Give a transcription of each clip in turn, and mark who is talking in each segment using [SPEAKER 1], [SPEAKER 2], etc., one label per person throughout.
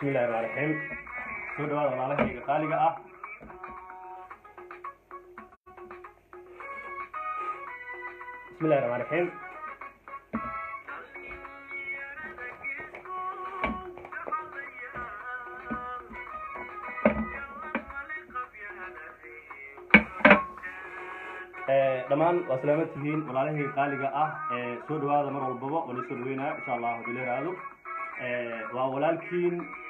[SPEAKER 1] بسم الله الرحمن الرحيم. سو dhawaada walaalahayga qaaliga ah. بسم الله الرحمن الرحيم. dhamaan waa salaamatihiin walaalahayga qaaliga ah. soo dhawaada mar walbaba oo la soo dhaweynaa insha Allah hadii la raado.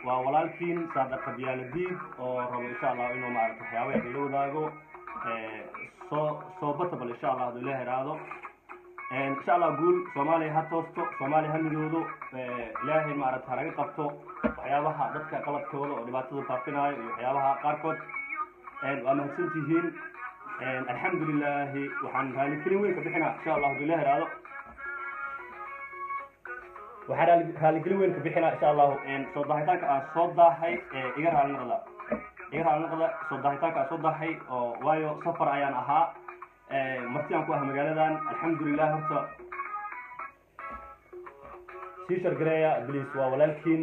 [SPEAKER 1] waa walaalkiin saada qabyaaladiid oo rabo insha Allah inuu maaragtay waxyaabaha ay la wadaago soo batabal insha Allah hadii la raado. insha Allah guul Soomaaliya ha toosto, Soomaaliya ha midoodo, ilaahay maaragtay laga qabto waxyaabaha dadka qaladkooda oo dhibaatada faafinayo iyo waxyaabaha qaarkood. waa mahadsantihiin. alxamdulillah waxaan raaligelin weyn ka bixinaa insha Allah hadii la raado. waxaan raaligelin weyn ka bixinaa insha Allah soo daahitaanka aan soo daahay iga raali noqda soo daahitaanka aan soo daahay oo waayo safar ayaan ahaa marti aan ku ah magaaladan. alxamdulillah horta sii shargareeya bliis waa walaalkiin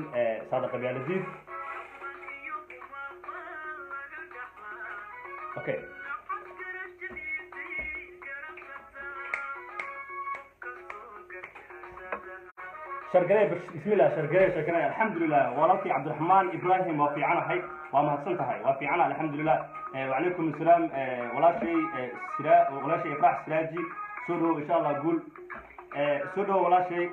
[SPEAKER 1] saada qabyaaladiid. okay شرقية بسم الله شرقية الحمد لله. ولكن عبد الرحمن إبراهيم وفي عنا هاي وما حصلت هاي وفي عنا الحمد لله. وعليكم السلام. ولا شيء إفراح سراجي سودو إن شاء الله أقول سودو ولا شيء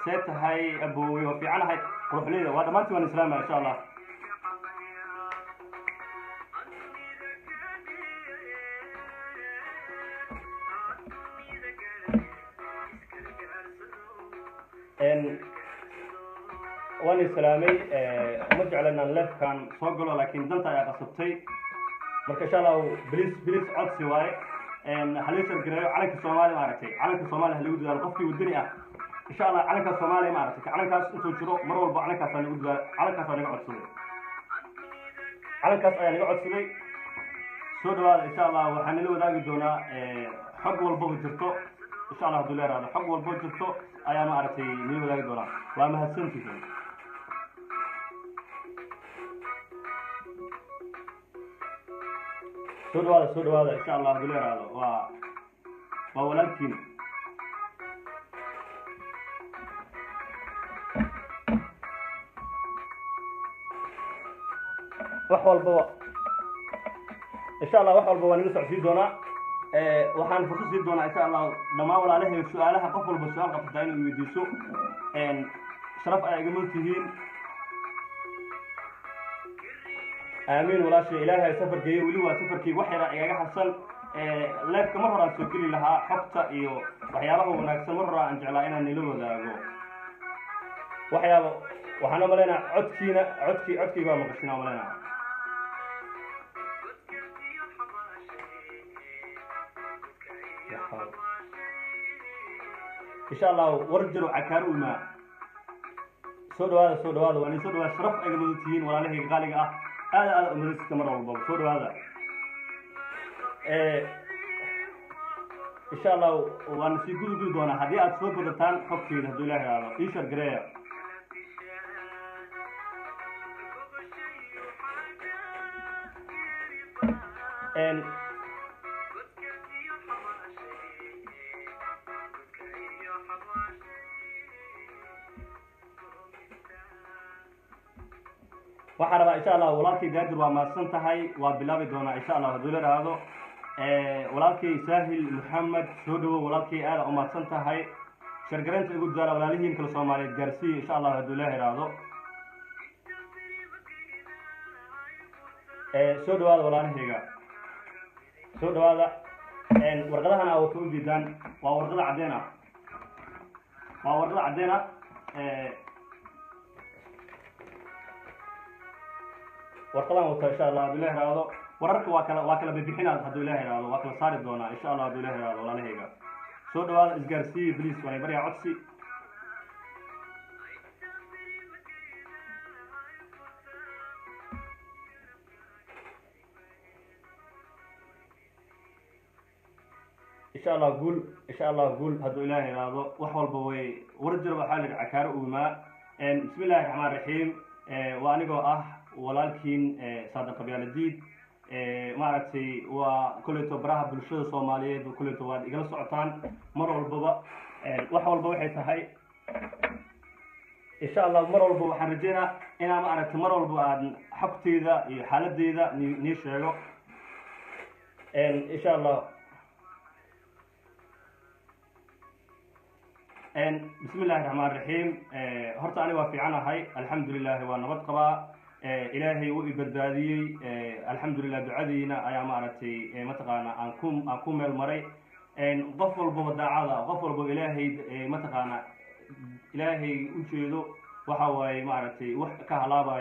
[SPEAKER 1] سيت هاي أبوي وفي عنا هاي روح لي وهذا ما تبغى السلام إن شاء الله. وأنا سلامي مرجع لنا اللف كان صقله لكن دنتا يا قصبتي مركز إن شاء الله بليس عد سواي حليش الجرايو عليك الصومالي معركتي عليك الصومالي هل يوجد القفي والدنيا إن شاء الله عليك الصومالي معركتي عليك أنتوا تشرو مرة والبا عليك أصلا يوجد عليك أصلا يقعد سوي عليك أصلا يقعد سوي سود هذا إن شاء الله وحنلو ذاك دونا حق والبوج جرتو إن شاء الله دولار هذا حق والبوج جرتو أيام معركتي نلو ذاك دونا وما هالسنتي سود هذا إن شاء الله دولار هذا ولكن وحول بوا إن شاء الله وحول بوا نسع في دونا وحن فصل في دونا إن شاء الله لما ولا له سؤالها قفل بالسؤال قفتين ويديسو شرف أي جملتين آمين ولا شيء إلهي سفر كي ولوا سفر كي وحي رأيك حصل لايف كمرة سوكلي لها حفظة إيو وحيابه ونكس مرة أن جعلائنا نلو ذاقو وحيابه وحنا ملينا عدكي ومقشنا ملينا إن شاء الله ورجلوا عكاروا الماء سودوا هذا وأنا سودوا شرف أجملتين ولا له غالي هذا أمريكا كمرة والباب سودوا هذا إن شاء الله وأنا سيقول دونا هذه أتصور بدتان حكي هذول الله هذا إيش الجريء waxaan rabaa insha Allah walaalkii gaadir waa maasan tahay waa bilaabi doona insha Allah haduu la raado walaalkii Saahil Muhammad soo dhawo walaalkii aad u maasan tahay shargareenta ugu daara walaalihiin kala Soomaaliyeed gaarsiin insha Allah haduu la raado soo dhawaada walaalahayga soo dhawaada warqadahan aad ku diidaan waa warqada cadeena ورقلان وتا إن شاء الله هذول هذا وررك واكل ببيحنا هذول هذا واكل صار دونا إن شاء الله هذول هذا ولا لهيجا سود هذا إسقارسي بليس وأنا بري عطسي إن شاء الله قول إن شاء الله قول هذا إلهي هذا وحول بوي ورجل وحال عكار وما بسم الله الرحمن الرحيم وأنا جو ولكن صادق قبيل الدين maaragtay waa kulleeto baraha bulshada Soomaaliyeed kulleeto waa igala socotaan mar walba wax walba waxay tahay insha Allah mar walba waxaan rajeynaa inaan maaragtay mar walba aan xogteeda iyo xaaladeyda ni sheego insha Allah bismillahir rahmanir rahim horta aniga waa fiicanahay alxamdulillah waa nabad qabaa إلهي وإبدادي الحمد لله دعادينا أيام عرفتي متقانا أنكم المري غفل بودعاء غفل بإلهي متقانا إلهي وجهه وحوي معرفتي وكهلابا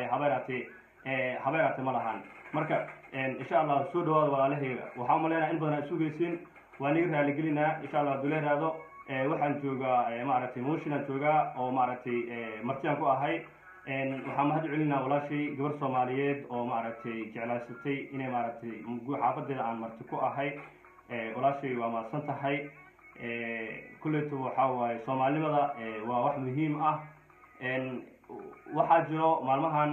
[SPEAKER 1] حبيرتي ملهان مركب إن شاء الله سود وله وحملنا إن بدنا سوقيسين ونيرها لقلنا إن شاء الله دولار هذا وحن جوجا معرفتي موشنا جوجا أو معرفتي مرتين كوا هاي waxaan mahad celinaa walaashay gabar Soomaaliyeed oo maaragtay jeclaysatay inay maaragtay xaafadeeda aan marti ku ahay walaashay waa maasan tahay kulleeto waxa waaye Soomaalimada waa wax muhiim ah waxaa jiro maalmahan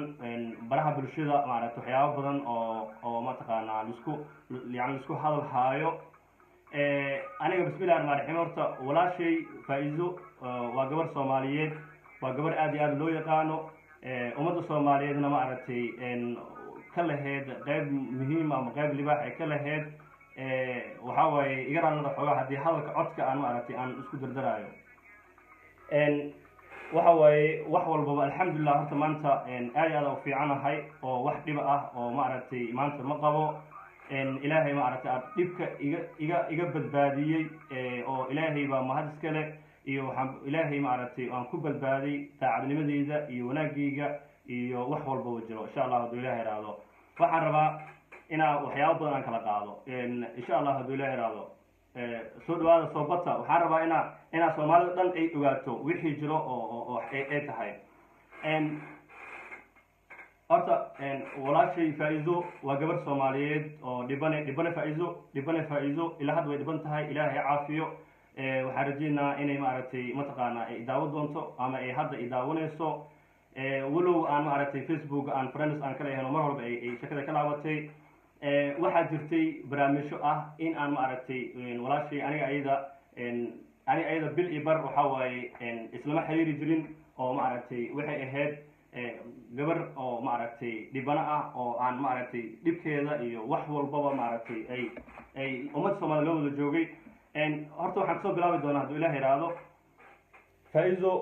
[SPEAKER 1] baraha bulshada maaragtay waxyaabo badan oo ma taqaanaa isku hadal haayo aniga bismillaahir rahmaanir rahiim horta walaashay Faa'iizo waa gabar Soomaaliyeed waa gabar aad iyo aad loo yaqaano ummadda Soomaaliyeedna ma aragtay ka lahayd qayb muhiim ah ama qayb libaax ay ka lahayd waxa waaye iga raanada xogaa hadii hadalka codka aan ma aragtay aan isku dardaraayo waxa waaye wax walba alxamdulillah horta maanta aad u fiicanahay oo wax dhib ah oo ma aragtay maanta ma qabo ilaahay ma aragtay dhibka iga badbaadiyay oo ilaahay baa mahad iska leh iyo waxaan ilaahay ma aragtay aan ku badbaaday taacadnimadeyda iyo wanaagayga iyo wax walba wajiro insha Allah haduu ilaahay raado waxaan rabaa inaan waxyaabo badan aan kala qaado insha Allah haduu ilaahay raado soo dhawaada soo bata waxaan rabaa inaan Soomaalida dhan ay ogaato wixii jiro oo ay tahay horta walaashay Faa'iizo waa gabar Soomaaliyeed oo dhibane Faa'iizo ilaa hadda way dhiban tahay ilaahay caafiyo waxaan rajeynaa inay maaragtay mataqaanaa ay daawo doonto ama ay hadda daawanayso walow aan maaragtay Facebook aan friends aan kala helo mar walba ay shakada ka laabatay waxaa jirtay barnaamijyo ah in aan maaragtay walaashay aniga ayada bil ibar waxa waaye islama xiriiri jirin oo maaragtay waxay ahayd gabar oo maaragtay dhibana ah oo aan maaragtay dhibkeeda iyo wax walbaba maaragtay ay ummad Soomaaliyeed loo wada joogay horta waxaan soo bilaabi doonaa haduu ilaahay raado Faa'iizo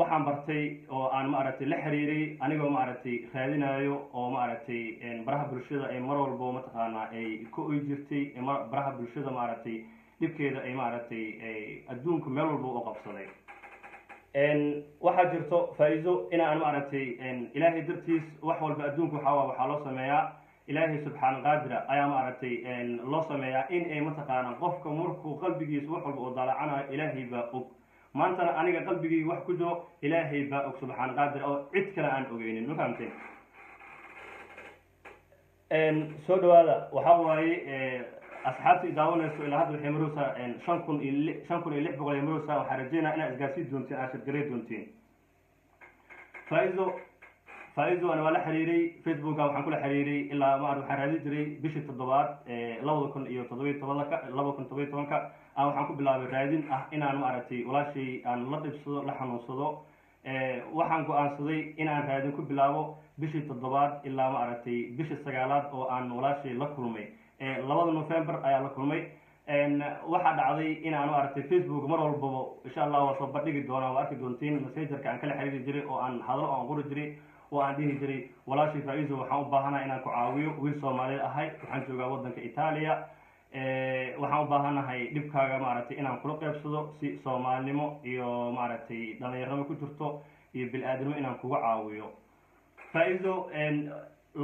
[SPEAKER 1] waxaan bartay oo aan maaragtay la xiriiray anigoo maaragtay raadinayo oo maaragtay baraha bulshada ay mar walba ma taqaanaa ay ku jirtay baraha bulshada maaragtay dhibkeeda ay maaragtay adduunka meel walba u qabsaday waxaa jirto Faa'iizo in aan maaragtay ilaahay dartiis wax walba adduunka waxa loo sameeyaa إلهي سبحانه قادر أيام أرتي الله سميا إن أي متقانا قفك مركو قلبي سوحل وضلع عنها إلهي باؤك ما أنت أنا قلبي وحكده إلهي باؤك سبحانه قادر أو عدك عن أجين نفهمتين سود هذا وحواي أصحابي داون السؤال هذا الحمروسة شنكون اللي بقول الحمروسة وحرجينا أنا إسقاسي دونتين عشر جريد دونتين فايزو أنا ولا حريري فيسبوك أو حنقول حريري إلا ما أروح حرادي جري بيش التضباط لو كن تضبيط طبلك لو كن تضبيط طبلك أو حنقول بلا برادين إن أنا ما أرتي ولا شيء أنا لطيف صدق لحن وصدق وحنقول أنا صدق إن أنا رادين كل بلاو بيش التضباط إلا ما أرتي بيش السجالات أو أنا ولا شيء لكلمي لو نوفمبر أي لكلمي واحد عضي إن أنا أرتي فيسبوك مرة والبابا إن شاء الله وصبت لي الدونا وأرتي دونتين مسيجر كان كل حريري جري أو أن هذا أو أقول جري وعندي جري ولا شيء Faa'iizo waxaan u baahanahay inaan ku caawiyo wiil Soomaaliyeed ahay waxaan joogaa wadanka Itaaliya waxaan u baahanahay dhibkaaga maaragtay inaan kula qaybsado si Soomaalnimo iyo maaragtay dhalinyarada ku jirto iyo bil aadamo inaan kugu caawiyo Faa'iizo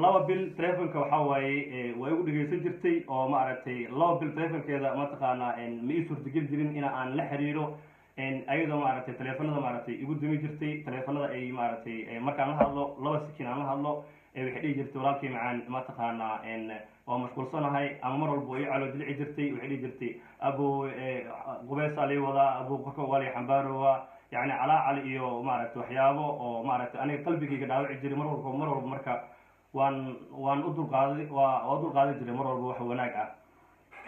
[SPEAKER 1] laba bil telefonka waxa waaye way ugu dhageysan jirtay oo maaragtay laba bil telefonkeeda ma taqaanaa ma ii suurtagal jirin in aan la xiriiro ayadoo maaragtay telefonada maaragtay igu dumi jirtay telefonada ay maaragtay markaan la hadlo laba sikin aan la hadlo waxay dhihi jirtay walaalkii macaan ma taqaanaa waa mashquulsanahay ama mar walba ii calo dilici jirtay waxay dhihi jirtay abo qubeesaa lii wadaa abo qorka waa lii xambaarowaa يعني على على إيو معركة وحيابه أو معركة أنا قلبي كي قداوي جري مرة مركا وان أدل قاضي جري مرة بوح وناقع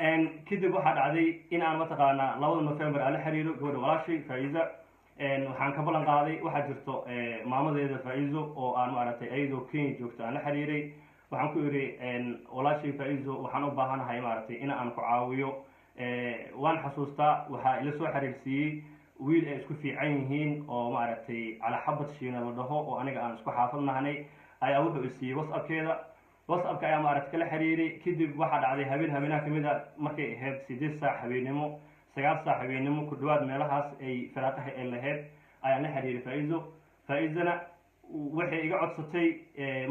[SPEAKER 1] إن كده واحد عادي إن أنا متقانا لو نوفمبر على حريرو قول ولا شيء فايزة إن وحن قبل قاضي واحد جرتو ماما ذي فايزو أو أنا معركة أيدو كين جوكت على حريري وحن كوري إن ولا شيء فايزو وحن أباهنا هاي معركة إن أنا كعاويو وان حسوستا وها إلى سو حريرسي wiil ay isku fiican yihiin oo maaragtay ala xabad shiina la dhaho oo aniga aan isku xaafadnahay ayaa wuxuu isiiyay WhatsApp-ka ayaa maaragtay kala xiriiray kadib waxa dhacday habeenaha kamid ah markay ahayd 8 saac habeenimo 9 saac habeenimo ku dhawaad meelahaas ay faraaqaha ay lahayd ayaa la xiriiray Faizana waxay iga codsatay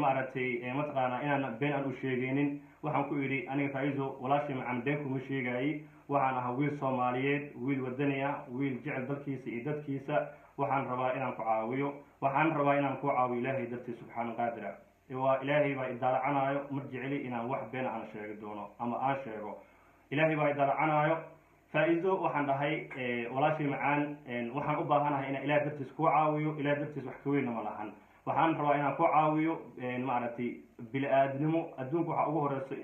[SPEAKER 1] maaragtay mataqaana inaan been aan u sheegaynin waxaan ku yiri aniga Faizo walaashii macaan been kuma sheegayay waxaan ahaa wiil Soomaaliyeed wiil wadani ah wiil jecel dalkiisa iyo dadkiisa waxaan rabaa inaan ku caawiyo Ilaahay dartiisa subxaanahu qaadira Ilaahay baa idaalacanayo marjicili inaan wax been aan sheegi doono ama aan sheego Ilaahay baa idaalacanayo Faizo waxaan dhahay walaashii macaan waxaan u baahanahay inaan Ilaahay dartiisa ku caawiyo Ilaahay dartiisa wax ka weyn ma lahan waxaan rabaa inaan ku caawiyo maaragtay bini'aadnimo adduunka waxa ugu horeysa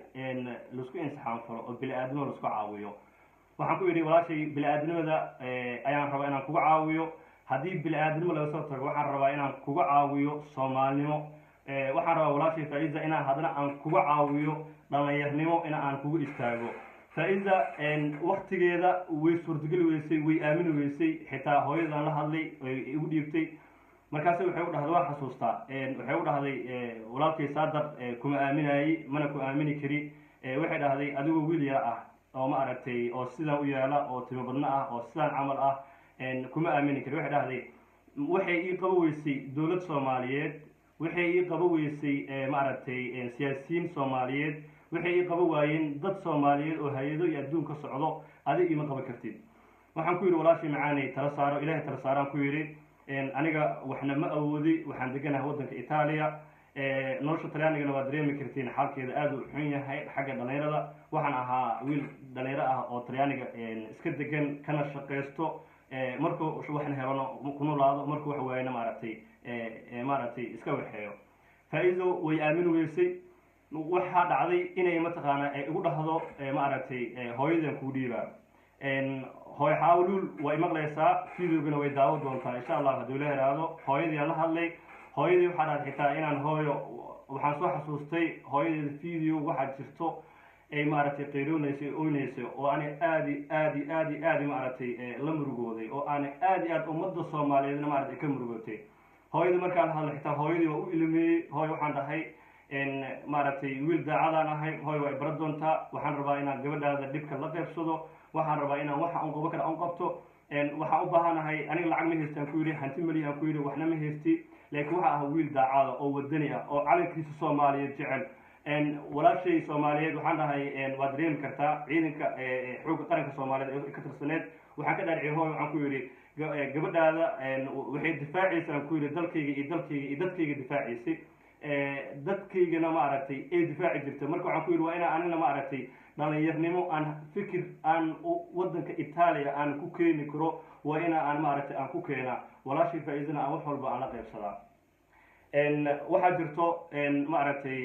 [SPEAKER 1] la isku insaxaan falo oo bini'aadnimo la isku caawiyo waxaan ku yiri walaashay bini'aadnimada ayaan rabaa inaan kugu caawiyo haddii bini'aadnimo laga soo tago waxaan rabaa inaan kugu caawiyo Soomaalnimo waxaan rabaa walaashay Faiza inaan hadana aan kugu caawiyo dhalinyarnimo inaan kugu istaago Faiza waqtigeeda way suurtagal weysay way aamin weysay xitaa hooyadan la hadlay ay igu dhiibtay markaas waxay u dhahday waa xasuustaa waxay u dhahday walaalkay Saadaq kuma aaminayay mana ku aamini kari waxay dhahday adigu wiil yar ah oo ma aragtay oo sidaan u yaala oo timo badna ah oo sidaan camal ah kuma aamini kari waxay dhahday waxay ii qabo weysay dawlad Soomaaliyeed waxay ii qabo weysay ma aragtay siyaasiyiin Soomaaliyeed waxay ii qabo waayeen dad Soomaaliyeed oo hay'ado iyo adduunka socdo adiga ima qabo kartid waxaan ku yiri walaashii macaanay tala saaro Ilaahay tala saaraan ku yiri aniga waxna ma awoodi waxaan deganahay wadanka Itaaliya nolosha Talyaaniga waa dareemi kartiin xaalkeeda aad u xun yahay xagga dhalinyarada waxaan ahaa wiil dhalinyaro ah oo Talyaaniga iska degan kana shaqeysto markuu waxna helano ku noolaado markuu wax waayna maaragtay iska waxeeyo Faizo way aamin weysay waxa dhacday inay mataqaana ay ugu dhahdo maaragtay hooyadan ku dhiibaa hooy xawlul way maqlaysaa fiidowgana way daawo doontaa insha Allah haduu la heraado hooyadii la hadlay hooyadii waxa dhaad xitaa inaan hooyo waxaan soo xasuustay hooyadii fiidiyo waxa jirto ay maaragtay qeyroonaysa oo aan aad maaragtay la murugooday oo aan aad ummadda Soomaaliyeed maaragtay ka murugootay hooyadii markaan hadlay xitaa hooyadii waa u ilmeeyay hooyo waxaan dhahay maaragtay wiil daacadaan ahay hooyo way bar doontaa waxaan rabaa inaan gabadhaada dhibka la qaybsado waxaan rabaa inaan waxa aan qabo kara aan qabto waxaan u baahanahay aniga lacag ma haystaan ku yiri hanti mali aan ku yiri waxna ma haysti laakiin waxa ah wiil daacad oo wadani ah oo calankiisa Soomaaliyeed jecel walaashay Soomaaliyeed waxaan dhahay waa dareemi kartaa ciidanka xoogga qaranka Soomaaliyeed ee ka tirsaneed waxaan ka dhaarciyay hooyo waxaan ku yiri gabadhaada waxay difaacaysaa ku yiri dalkayga difaacaysay dadkaygana maaragtay ay difaaci jirtay marka waxaan ku yiri waa inaan anina maaragtay dhalinyarnimo aan fikir aan wadanka Itaaliya aan ku keeni karo waa inaan maaragtay aan ku keena walaashii Faizana aan wax walba aan la qaybsadaa waxa jirto maaragtay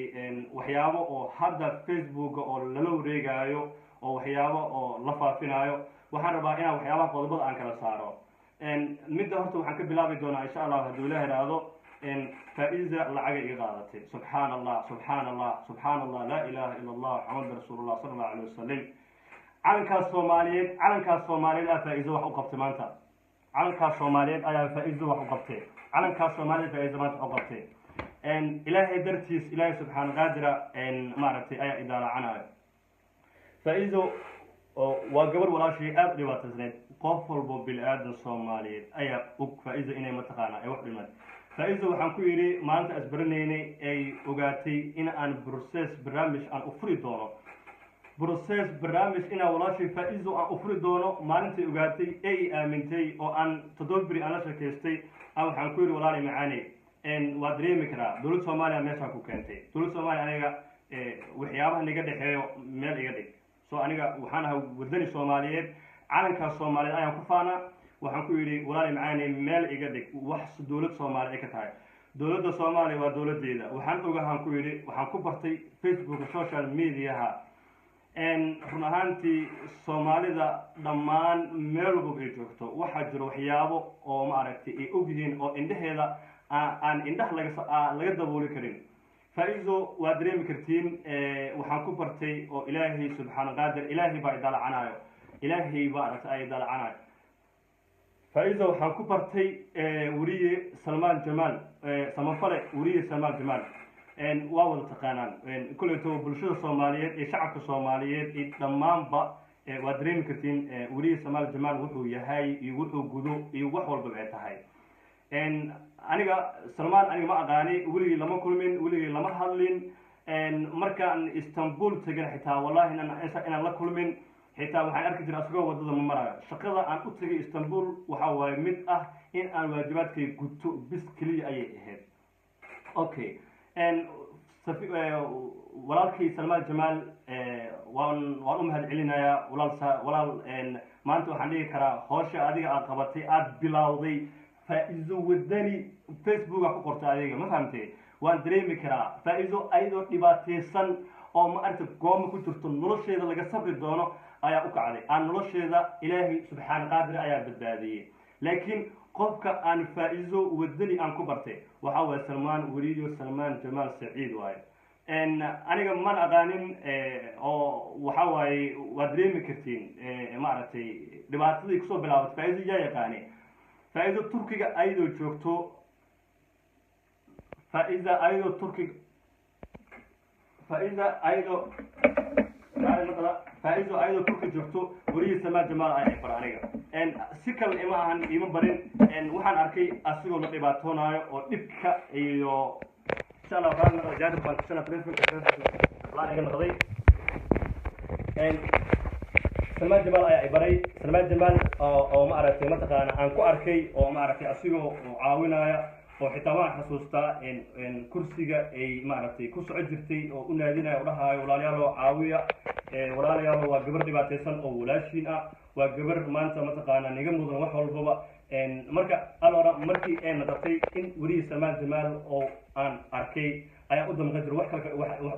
[SPEAKER 1] waxyaabo oo hadda Facebook oo lala wareegayo oo waxyaabo oo la faafinayo waxaan rabaa inaan waxyaabaha qodobada aan kala saaro midda horta waxaan ka bilaabi doonaa insha Allah haduu la heraado Faiza lacag iga qaadatay subhanallah la ilaha illa Allah muhammad rasuulullah sallallahu alayhi wasallam calankaas Soomaaliyeed Faiza wax u qabtay maanta calankaas Soomaaliyeed ayaa Faiza wax u qabtay calankaas Soomaaliyeed Faiza maanta u qabtay Ilaahay dartiis Ilaahay subhanahu qaadira maaragtay ayaa idaalacanayo Faiza waa gabar walaashii aad dhibaataysan qof walba bil aadan Soomaaliyeed ayaa og Faiza inay mataqaana ay wax dhiman Faiza waxaan ku yiri maanta asbarnaynay ay ogaatay in aan barnaamij aan u furi doono barnaamij ina walaashii Faiza aan u furi doono maalintii ogaatay ay aamintay oo aan todobri aan la shakeystay waxaan ku yiri walaali macaani waa dareemi karaa dowladda soomaaliya meeshaan ku keentay dowladda soomaaliya aniga waxyaabaha naga dhexeeyo meel iga dhig so aniga waxaan ahay wadani soomaaliyeed calankaas soomaaliyeed ayaan ku faanaa waxaan ku yidhi walaali macaani meel iga dhig wax dowladda soomaaliya ay ka tahay dowladda soomaaliya waa dowladdeeda waxaan ogahaan ku yidhi waxaan ku bartay facebook social mediaha run ahaantii soomaalida dhammaan meel walba ay joogto waxaa jiro waxyaabo oo maaragtay ay ogyihiin oo indhaheeda aan indhaha laga dabooli karin faa-iido waa dareemi kartiin waxaan ku bartay oo ilaahay subxaana qaadir ilaahay baa idalacanayo ilaahay baa aragtay ay idalacanayo faa-iido waxaan ku bartay weriye salmaan jamaal samafale weriye salmaan jamaal waa wada taqaanaan kulleeto bulshada soomaaliyeed iyo shacabka soomaaliyeed iyo dhammaanba waa dareemi kartiin weriye salmaan jamaal wuxuu yahay iyo wuxuu gudo iyo wax walba ay tahay aniga salmaan aniga ma aqaani weligii lama kulmin weligii lama hadlin markaan istanbul tegin xitaa wallahi inaan la kulmin xitaa waxaan arki jiray asagoo wadada ma marayo shaqada aan u tegay istanbul waxa waaye mid ah in aan waajibaadkay guto bis keliya ayay ahayd okay walaalkii salmaan jamaal waan u mahad celinayaa walaal maanta waxaan dhigi karaa howsha adiga aad qabatay aada bilowday faa-iido wadani facebooka ku qorta adiga ma fahamtee waan dareemi karaa faa-iido ayadoo dhibaateysan oo ma aragta gooma ku jirto nolosheeda laga sabri doono ayaa u kacday aan nolosheeda ilaahay subxaana qaadir ayaa badbaadiyey laakiin qofka aan faa-iido wadani aan ku bartay waxa waaye salmaan weriyo salmaan jamaal saciid waaye aniga man aqaanin oo waxa waaye waa dareemi kartiin maaragtay dhibaatadii kusoo bilaabatay faa-iido yaa yaqaane faa-iido turkiga ayadoo joogto faa-iida ayadoo turkiga faa-iida ayadoo turki joogto weriye salmaan jamaal ayaa bar aniga si kale ima ahan ima barin waxaan arkay asigoo la dhibaatoonaayo oo dhibka iyo insha allah waxaan noqday jaadib baan kusana laan iga noqday salmaan jamaal ayaa i baray salmaan jamaal oo ma aragtay mataqaana aan ku arkay oo ma aragtay asigoo caawinaya oo xitaa waan xasuustaa kursiga ay maaragtay ku soco jirtay oo u naadinaya u dhahaayo walaalyaalo caawiya walaalayaalo waa gabar dhibaateysan oo walaashiin ah waa gabar maanta mataqaana niga mudan wax walbaba marka alora markii ay noqotay in weriye salmaan jamaal oo aan arkay ayaan u damqan jiray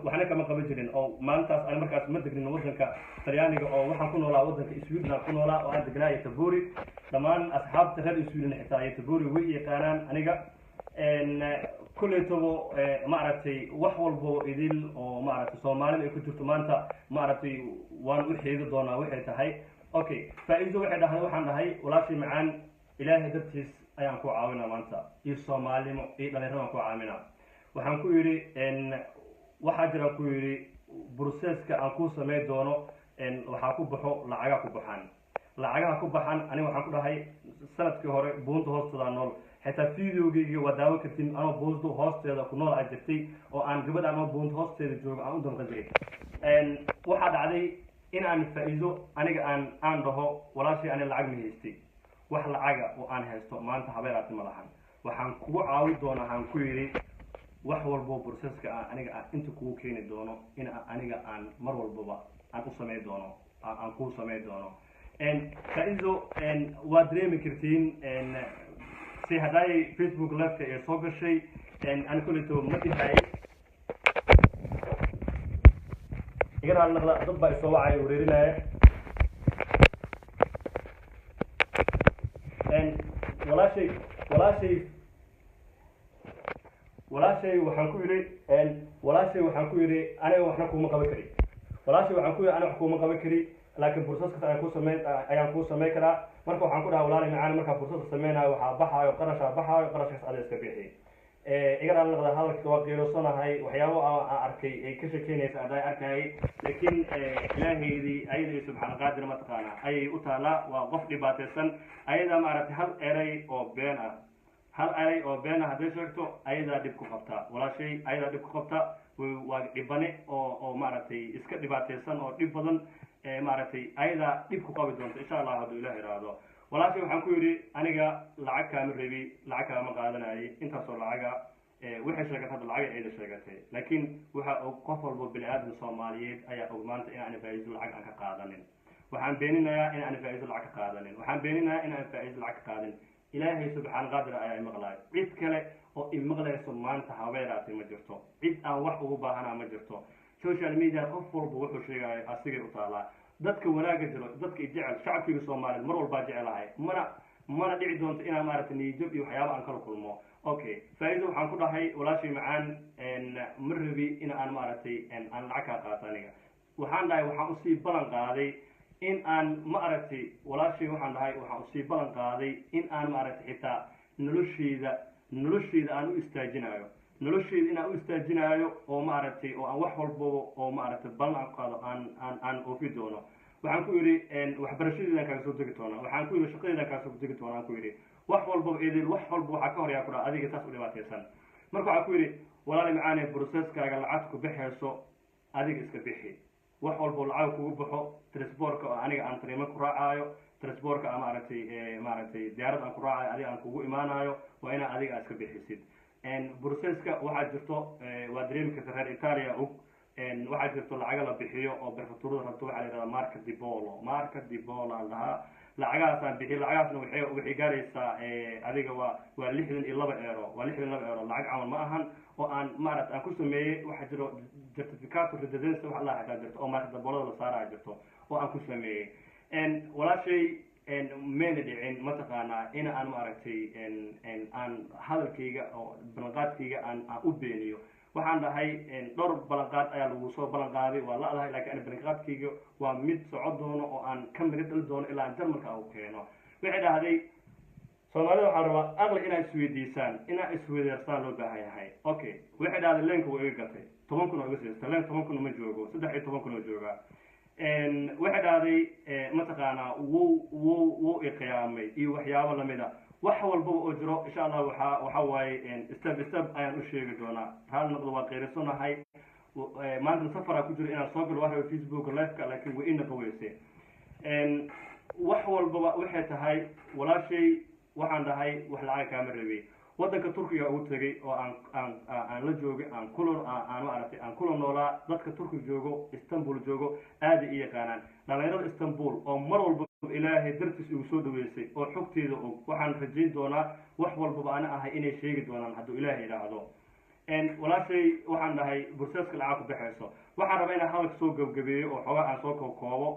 [SPEAKER 1] waxna kama qaban jirin oo maalintaas aan markaas ma degnin waddanka talyaaniga oo waxaan ku noolaa waddanka sweden aan ku noolaa oo aan degnaa Göteborg dhammaan asxaabta reer sweden xitaa Göteborg way yaqaanaan aniga kulleetobo maaragtay wax walbo idil oo maaragtay soomaalida ay ku jirto maanta maaragtay waan u xeegi doonaa waxay tahay okay faa-iido waxay dhahday waxaan dhahay walaashii macaan ilaahay dartiis ayaan ku caawinaa maanta iyo soomaalnimo iyo dhalinyarada aan ku caawinaa waxaan ku yidhi waxaa jira ku yidhi broseska aan ku samayn doono waxaa ku baxo lacagaa ku baxan aniga waxaan ku dhahay sanadkii hore buunta hoosteeda nool xitaa videogeyga waa daawo kartin anoo buunta hoosteeda ku nool ay jirtay oo aan gabadha anoo buunta hoosteeda joogo aan u damqan jiray waxaa dhacday in aan faa-iido aniga aan dhaho walaashii ani lacag ma haystay wax lacaga oo aan haysto maanta habeeraati ma lahan waxaan kugu caawi doonaa aan ku yidhi wax walbo broseska aniga inta kugu keeni doono in aniga aan mar walbaba aan u samayn doono aan kuu samayn doono faa-iido waa dareemi kartiin si haddaay facebook liveka ee soo gashay ani kulleeto ma dhihay iga raali naqda dad baa isoo wacay wareerinaya walaashay waxaan ku yidhi aniga waxna kuuma qaban kari walaashay waxaan ku yidhi aniga wax kuuma qaban kari laakiin bursaska ayaan kuu samayn karaa marka waxaan ku dhaha walaali macaan markaa bursaska samaynayo waxaa baxaayo qarashkaas ada iska bixi iga dhaali naqda hadalka waa qiirosanahay waxyaabo aan arkay ay ka shekeynaysa adaa arkayay laakiin ilaahaydii ayada iyo subxaana qaadir mataqaana ayay u taalaa waa qof dhibaateysan ayadaa maaragtay hal eray oo been ah hadday sheegto ayadaa dhib ku qabtaa walaashay ayadaa dhib ku qabtaa waa dhibane oo maaragtay iska dhibaateysan oo dhib badan maaragtay ayadaa dhib ku qabi doonta insha allah hadduu ilaah iraahdo walaashay waxaan ku yidhi aniga lacag kaama rebi lacag kaama qaadanayay intaasoo lacaga waxay sheegatay hadda lacag ay sheegatay laakiin waxa uu qof walba bini'aadam Soomaaliyeed ayaa og maanta in aan faa'iido lacag aan ka qaadanin waxaan beeninayaa in aan faa'iido lacag ka qaadanin waxaan beeninayaa in aan faa'iido lacag ka qaadanin ilaahay subxaan qaadir ayaa maqlaay cid kale oo imaqlayso maanta habeeraasi ma jirto cid aan wax ugu baahanaa ma jirto social media qof walba wuxuu sheegay asigay u taalaa dadka wanaaga jiro dadka jecel shacabkiga Soomaaliyeed mar walba jecelahay mana dhici doonto inaan maaragtay niyad iyo waxyaabo aan kala kulmo okay faa'iido waxaan ku dhahay walaashii macaan marrabi in aan maaragtay aan lacag ka qaato aniga waxaan dhahay waxaan u sii balan qaaday in aan maaragtay walaashii waxaan dhahay waxaan u sii balan qaaday in aan maaragtay xitaa nolosheeda aan u istaajinayo nolosheeda inaan u istaajinayo oo maaragtay oo aan wax walba oo maaragtay balan qaado aan oofi doono waxaan ku yiri waxbarashadeedan kaaga soo degi doona waxaan ku yiri shaqadeedan kaaga soo degi doona aan ku yiri wax walba waxa ka horyaa ku adiga taas u dhibaataysan marka waxaan ku yiri walaal macaane processkaaga lacag ku bixayso adiga iska bixi wax walba lacag kugu baxo transportka oo aniga aan tariimo ku raacayo transportka ama maaragtay diyaarad aan ku raacayo adiga aan kugu imaanayo waa ina adiga iska bixisid processka waxa jirto waa dareemi kartaa reer Italia waxaa jirto lacag la bixiyo oo prefecturada rabto waxa la yiraahdaa marka di bolo laha lacagaas aan bixiyo lacagaasna waxay gaaraysaa adiga waa 62 euro waa 62 euro lacag camal ma ahan oo aan maaragtay aan ku sameeyay waxa jiro certificate residence wax la xataa jirto oo marka bolada la saaraa jirto oo aan ku sameeyay walaashay meena dhicin mataqaanaa in aan maaragtay aan hadalkayga oo ballanqaadkayga aan u beeniyo waxaan dhahay dhowr ballanqaad ayaa lagu soo ballan qaaday waa la adahay laakiin ballanqaadkayga waa mid socod doono oo aan ka mid dhal doono ilaa aan Jarmalka u keeno waxay dhahday Soomaalida waxaan rabaa aqli inay isweydiisaan inay isweydiistaan loo baahan yahay okay waxay dhahday leenka way iga gatay 10 kun oo iga siistay leen 10 kun ma joogo 13 kun oo jooga waxay dhahday mataqaanaa wuu iqiyaamay iyo waxyaabo lamida wax walba oo jiro insha Allah waxa waaye step ayaan u sheegi doonaa hal noqdo waa qeyrasanahay maanta safar ku jiro inaan soo galo waxa Facebook live-ka laakiin way ina qaweysay wax walba waxay tahay walaashay waxaan dhahay wax lacag ka ma rabay wadanka Turkiga uu tagay oo aan la joogay aan kulo noolaa dadka Turkiga joogo Istanbul joogo aad iyo yaqaanaan dhalinyarada Istanbul oo mar walba ilaahay dartiis ugu soo dhaweysay oo xogteeda waxaan rajayn doonaa wax walba aan ahay inay sheegi doonaan hadduu ilaahay yiraahdo walaashay waxaan dhahay bursaska lacag ku bixayso waxaan rabaa inaan hadalka soo gabagabeeyo oo xogaa aan soo koobo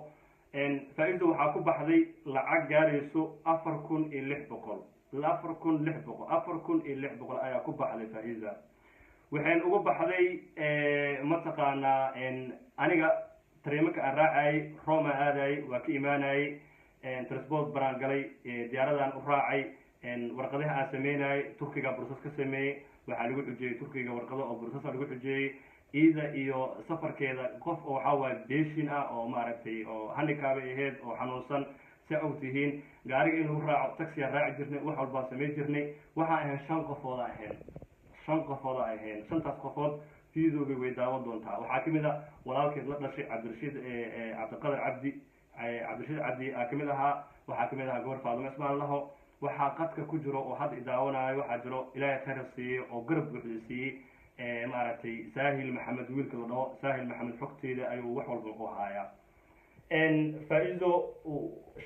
[SPEAKER 1] faa'iido waxaa ku baxday lacag gaarayso 4600 4600 ayaa ku baxday faa'iida waxaan ugu baxday mataqaanaa aniga tariimka aan raacay Roma aaday waa ka imaanay transport baraan galay diyaaradan u raacay warqadaha aan sameynay Turkiga process ka sameeyay waxa lagu xujiyay Turkiga warqado oo process lagu xujiyay ida iyo safarkeeda qof oo waxa waa deeshin ah oo maaragtay oo handicap aheed oo xanuunsan si og tihiin gaariga inuu raaco taxi raaci jirnay wax walba sameey jirnay waxa ahayn 5 qofood ahayn 5 qofood fiidooga way daawan doontaa waxaa kamid ah walaalkeed la dhashay Cabdirashiid Cabdi kamid ahaa waxaa kamid ahaa gabar Faadimo Ismaan laho waxaa qadka ku jiro oo had idaawanayo waxaa jiro ilaahay khayr siiyo oo garab buuxisay maaragtay Saahil Maxamed wiilka la dhaho Saahil Maxamed xogteeda ayuu wax walba ku hayaa faa'iido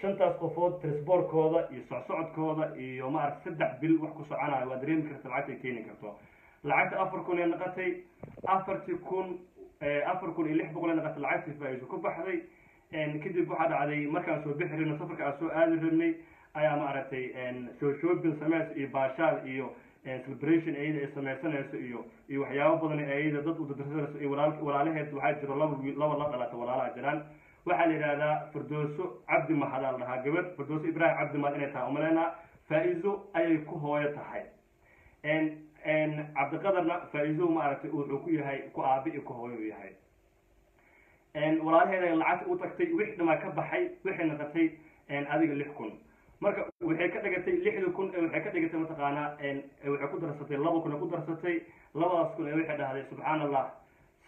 [SPEAKER 1] 5 qofood transportkooda iyo socodkooda iyo maaragtay 3 bil wax ku soconayo waa dareemi kartaa lacagta ay keeni karto lacagta 4,000 ee naqatay 4,600 naqatay lacagta faa'iido ku baxday kadib waxa dhacday markaan soo bixirino safarka aan soo aadi rabnay ayaa maaragtay shopping sameys iyo baashaal iyo celebration ayda ay sameysanayso iyo waxyaabo badan ayda dad u dadarsanayso iyo walaalaheed waxa jiro laba la dhalata walaalaha jiraan waxa la yiraahdaa Firdooso Cabdi Mahadal lahaa gabar Firdooso Ibrahim Cabdi Mahad inay tahay umaleena faa'iido ayay ku hooyo tahay Cabdiqadarna faa'iido maaragtay wuxuu ku yahay ku aabi ku hooyo yahay walaalaheed lacag u tagtay wix dhama ka baxay wixii naqatay adiga 6,000 marka waxay ka dhigatay 6,000 waxay ka dhigatay mataqaanaa waxay ku darsatay 2,000 ku darsatay 2,000 waxay dhahday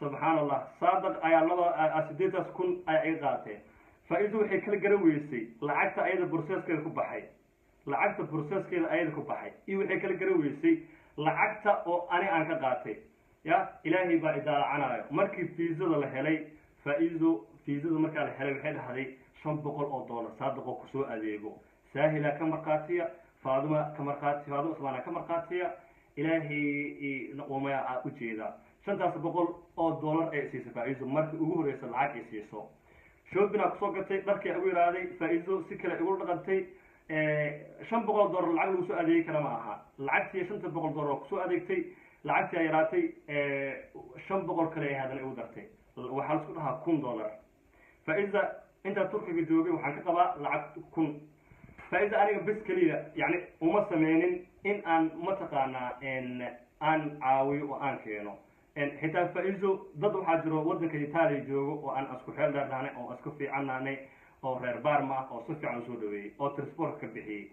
[SPEAKER 1] subhanallah saadaq ayaa 8,000 ay qaateen faa'iido waxay kala garan weysay lacagta ayada processkeeda ku baxay iyo waxay kala garan weysay lacagta oo ani aan ka qaatay ya ilaahay baa idaalacanayo markii fiisada la helay fiisada markaa la helay waxay dhahday $500 saadaqo kusoo adeego saahila ka marqaatiya faaduma ka marqaatiya faaduma ismaana ka marqaatiya ilaahay noqomaya u jeeda $500 ay siisay faa'iido markii ugu horeysa lacag ay siiso shoobina kusoo gatay dharkii ugu yaraaday faa'iido si kale ugu dhaqantay $500 lacag lagu soo adeegi kara ma aha lacagtii $500 kusoo adeegtay lacagtii ay yaraatay $500 kale ay hadan ugu dartay waxa la isku dhahaa $1,000 faa'iida inta turkiga joogay waxaan ka qabaa lacag 1,000 faa'iida aniga bas kaliya yani uma sameynin in aan mataqaanaa aan caawiyo oo aan keeno xitaa faa'iido dad waxaa jiro waddanka Itaaliya joogo oo aan isku xeel dheernaanay oo isku fiicanaanay oo reer Barma oo si fiican soo dhaweeyay oo transport ka bixiyay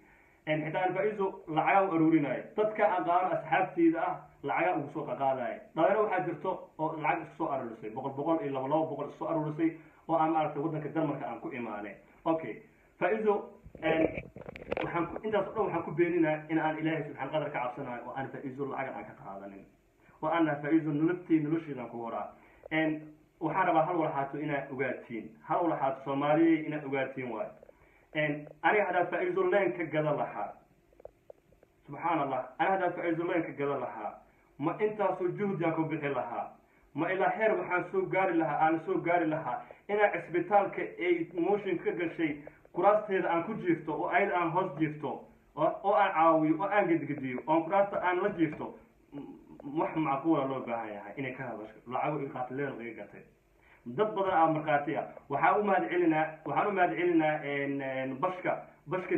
[SPEAKER 1] xitaa faa'iido lacag u aruurinay dadka aqaan asxaabteyda ah lacag ugu soo qaqaaday dhalinyaro waxaa jirto oo lacag isku soo aruurisay boqol iyo 200 soo aruurisay oo aan maartay waddanka Denmark aan ku imaanay okay faa'iido waxaan ku beeninaa in aan ilaahay subxaan qadar ka cabsanayo oo aan faa'iido lacag aan ka qaadanin oo aan faa'iido nolosheedan ku horaa waxaan rabaa hal walxaato inaad ogaatiin hal walxaato Soomaaliyeed inaad ogaatiin waay aniga hadaa faa'iido leen ka gada lahaa subxaanallah ana hadaa faa'iido leen ka gada lahaa ma intaasoo juhdi aan ku bixi lahaa ma ilaa heer waxaan soo gaari lahaa inaa cisbitaalka ay motion ka gashay kuraasteeda aan ku jiifto oo ayada aan hoos jiifto oo aan caawiyo oo aan gedgediyo oo kuraasta aan la jiifto wax macquula loo baahan yahay inay ka hadasho lacago ay qaatleen ay gatay dad badan marqaatiya waxaan u mahad celinaa bashka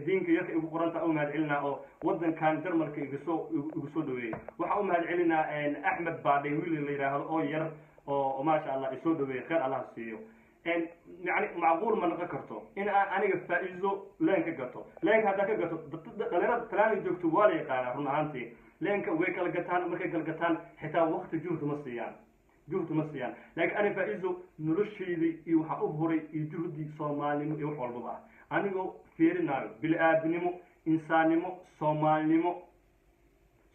[SPEAKER 1] diinka yarka igu qoranta u mahad celinaa oo wadankan Jarmalka igu soo dhaweeyay waxaan u mahad celinaa Ahmed Baadhay wiil la yiraahdo oo yar oo ma sha Allah isoo dhaweeyay khayr Allah siiyo يعني معقول ما نقكرته إن أنا فائزه لين كجته لين هذا كجته دلنا تراني جوكت والي قانا هنا أنتي لين كويك الجتان مركز الجتان حتى وقت جهد مصيان لكن أنا فائزه نرشي ذي يوحى أبهري يجهدي صومالي يوحى البضاعة أنا جو فيرنا بالآدمو إنسانمو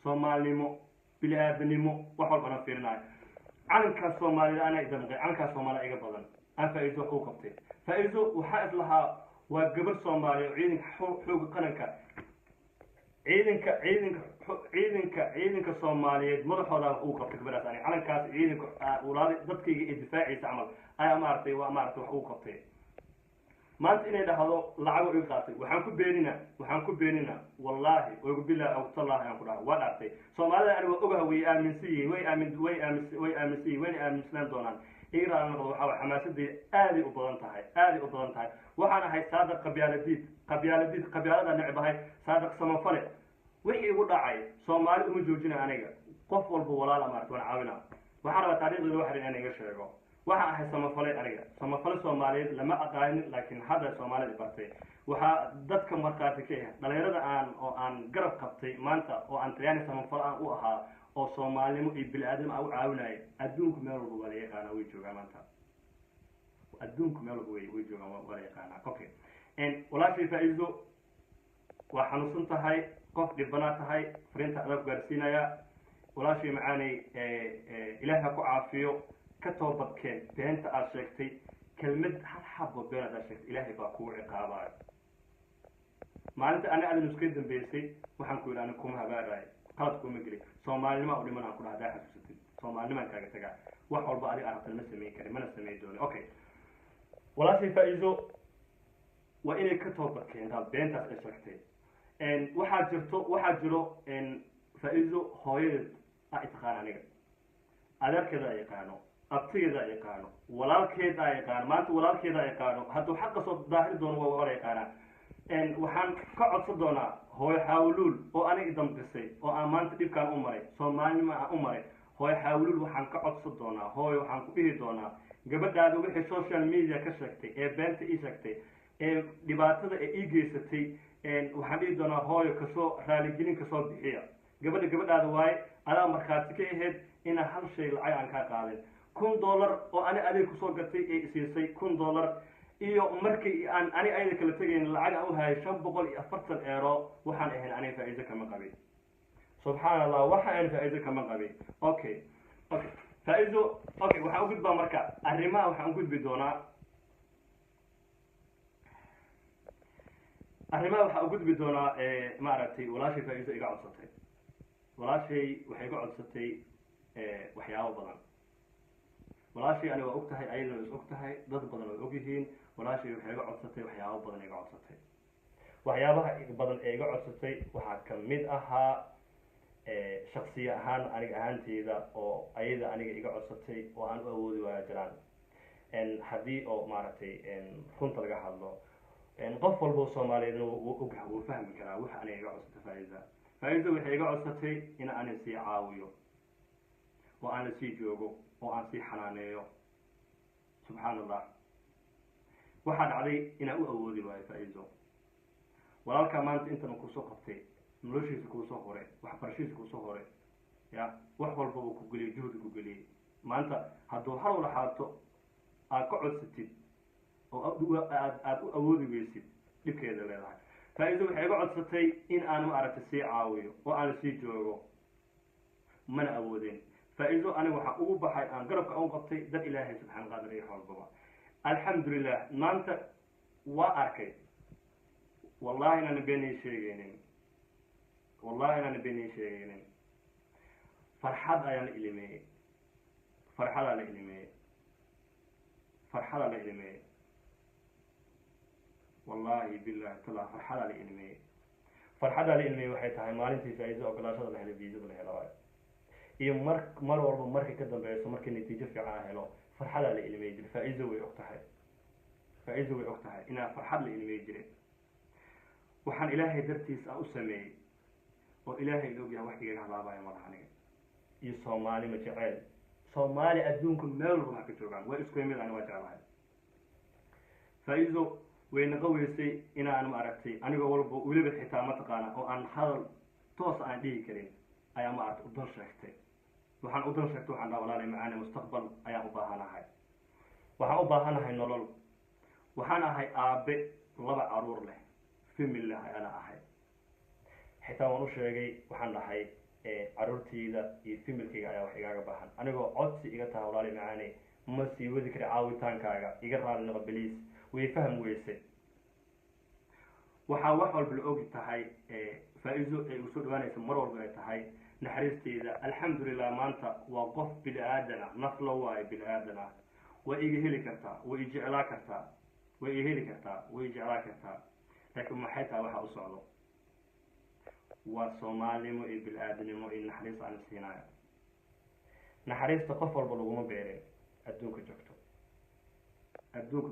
[SPEAKER 1] صوماليمو بالآدمو وحول بنا فيرنا عنك الصومالي أنا إذا مغير عنك الصومالي إيجا بدن أنا فائزه حقوقتي فائزه وحائز لها وقبل صومالي وعيدك حقوق قننك ciidanka Soomaaliyeed madaxooda uu qabtay gabadhaas ani calankaas ciidanka walaal dadkayga difaaciisa amal ay maartay wax uu qabtay maanta inay dhahdo lacag uu qaatay waxaan ku beenina wallahi oo billaah aw tallaah aan ku dhahay waa dhaartay Soomaalida ani waa ogahay way aaminsan doonaan إيران نقول حماسة آدي وبدن تهاي وحنا هاي صادق قبيلة نعبة هاي صادق سمفلة وحي يقول عاي صومالي ومجوجنا أنا قف والبولا لا مرت ونعاونا وحنا بتاريخ الواحد أنا يشربه وحنا هاي سمفلة صومالي لما أقاين لكن هذا صومالي برتي وح ضد كم مرات كيه لا يرد عن قرب قبتي مانتا أو عن تياني سمفلة وها oo Soomaalimo iyo bilaadan ay caawinay adduunku meel walba wala yaqaan way joogaan maanta adduunku meel walba way joogaan wala yaqaan okay walaashay faa'iido waa xanuunsan tahay qof dhibana tahay fariinta adag gaarsiinaya walaashay macaanay ilaaha ku caafiyo ka toobadkeen beenta aad sheegtay kelmad hal xabo been aad sheegtay ilaahay baa ku ciqaabay maalinta ana isku dambeysay waxaan ku ilaahay kuma habaaray قلت كم مجري سومالي ما أقول ما نقول هذا حسيت سومالي ما كذا كذا وحول بعدي أعرف المسمى كذا ما نسمى دوني أوكي ولا شيء فائزه وإني كتب كين هذا بين تأسيسكتي إن وحاجرو إن فائزه هاي أتخان عنك أدر كذا يقانو أبتي كذا يقانو ولا كذا يقانو ما أنت ولا كذا يقانو هذا حق صوت ظاهر دون ولا يقانو إن وحن كعد صدونا هو يحاولون أو أنا إذا مقصي أو أمانة تجيب كان أمري صومالي ما أمري هو يحاولون وحن كعد صدونا هو وحن كبيه دونا قبل هذا وحي السوشيال ميديا كشكتي بنت إيشكتي دبعتها إيجيستي وحن يدونا هو كسو رالجين كسو بحية قبل هذا واي أنا مرخاتك إهد إن هل شيء العيان كقالد $1 أو أنا أدي كسو قتي إيسي $1 iyo markii aan ani ayda kala tagayn lacag u hay €540 waxaan ahayn ani faa'iido kama qabin subxaan allah waxa aan faa'iido kama qabin okay faa'iido okay waxaan u gudbaa marka arrimaha waxaan u gudbi doonaa maaragtay walaashay faa'iido iga codsatay walaashay waxay iga codsatay waxyaabo badan walaashay aniga waa og tahay ayadana is og tahay dad badan way og yihiin walaashay waxay iga codsatay waxyaabo badan iga codsatay waxyaabaha badan ee iga codsatay waxaa ka mid ahaa shaksiya ahaan aniga ahaanteyda oo ayada aniga iga codsatay oo aan u awoodi waaya jiraan haddii oo maaragtay runta laga hadlo qof walbo soomaaliyeedna wuu fahmi karaa waxa aniga iga codsatay faa'iido waxay iga codsatay in aan sii caawiyo oo aan sii joogo oo aan sii xanaaneeyo subxaan allah waxaa dhacday inaan u awoodi waayo faa'iido walaalkaa maanta intan kusoo qabtay noloshiisa kuusoo horay waxbarashadiisa kuusoo horay ya wax walba uu ku geliyey juhdi ku geliyey maanta hadduu hal wala xaato aad ka codsatid oo aad u awoodi weysid dhibkeeda leedahay faa'iido waxay iga codsatay in aan maaragtay sii caawiyo oo aan sii joogo mana awoodeen faa'iido aniga waxaa ugu baxay aan garabka u qabtay dad ilaahay subxaan qaadir iyo xoolbaba alxamdulilah maanta waa arkay wallahi inaan beenay sheegaynin farxad ayaan ilmeeyay farxada la ilmeeyay wallahi billahi taala farxada la ilmeeyay waxay tahay maalintii faa'iido ogolaashada la helay viisada la helay iyo mar walba markii ka dambeeyso markii natiijo fiican helo farxada la ilmeeyay faa'iido way og tahay inaa farxad la ilmeeyay jiray waxaan ilaahay dartiisa u sameeyay oo ilaahay loo yahay wax iga halaabaya malaha aniga iyo Soomaali ma jecel Soomaali adduunka meel walba ka joogaan way isku yimid aniga jecelahay faa'iido wayna qaweysay inaan maaragtay aniga walba waliba xitaa ma taqaana oo aan hadal toos aan dhihi karin ayaa maaragtay u dan sheegtay waxaan walaalay macaan mustaqbal ayaan u baahanahay nolol waxaan ahay aabe laba caruur leh family ana ahay xitaa waan u sheegay waxaan dhahay caruurtayda iyo familkayga ayaa wax igaaga baahan anigoo codsi iga tahay walaalay macaane ma sii wadi kari caawitaankaaga iga raali noqo biliis way faham weysay waxaa wax walba la ogi tahay faa'iido ay usoo dhawaanaysa mar walba ay tahay naxariistayda alxamdulilah maanta waa qof bini aadan ah naf la waayo bini aadan ah way iga heli kartaa way i jeclaa kartaa laakiin maxay tahay waxa u socdo waa soomaalnimo iyo bil-aadanimo iyo naxariis aan siinayo naxariista qof walba laguma beerin adduunka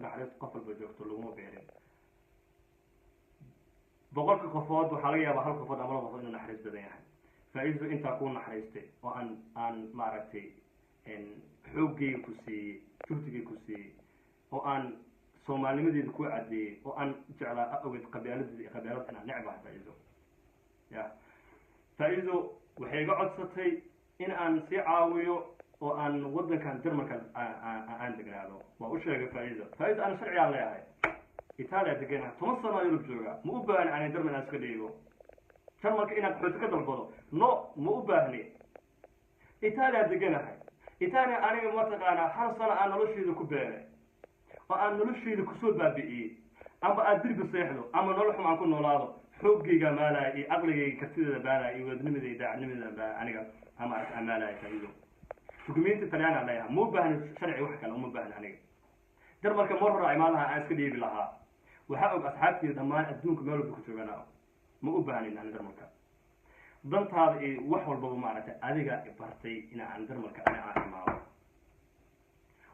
[SPEAKER 1] naxariista qof walba joogto laguma beerin boqolka qofood waxaa laga yaabaa hal qofood ama laba qofood inuu naxariis badan yahay faa'iido intaa kuu naxariistay oo aan maaragtay xooggayga ku siiyey juhdigay ku siiyey oo aan soomaalnimadeeda ku cadeeyay oo aan jeclaa awgeed qabyaalada inaan necbahay faa'iido waxay iga codsatay in aan sii caawiyo oo aan waddankan Jarmalka aan degnaado waa u sheegay faa'iido aan sharciyan leeyahay Italia deganahay 10 sano Yurub jooga ma u baahan aan Jarmal iska dhigo Jarmalka inaan xoog ka dalbado no ma u baahni Italia deganahay aniga ma taqaana hal sano aan noloshayda ku beeray oo aan noloshayda ku soo baabi'iyay ama aad dirbi seexdo ama nolol xum aan ku noolaado xoogayga maalay iyo aqligayga kartida baalay iyo wadnimadayda daacadnimadayda aniga ama amaalay faa'iido dukumeenti talyaana leeyahay ma u baahni sharci wax kale uma baahni aniga Jarmalka mar hore imaadaha aan iska dhiibi lahaa waxa og asxaabtii dhammaan adduunka meel walba ku jooganaa ma u baahnin aan Jarmalka dantaada iyo wax walba maaragtay adiga bartay in aan Jarmalka aan imaado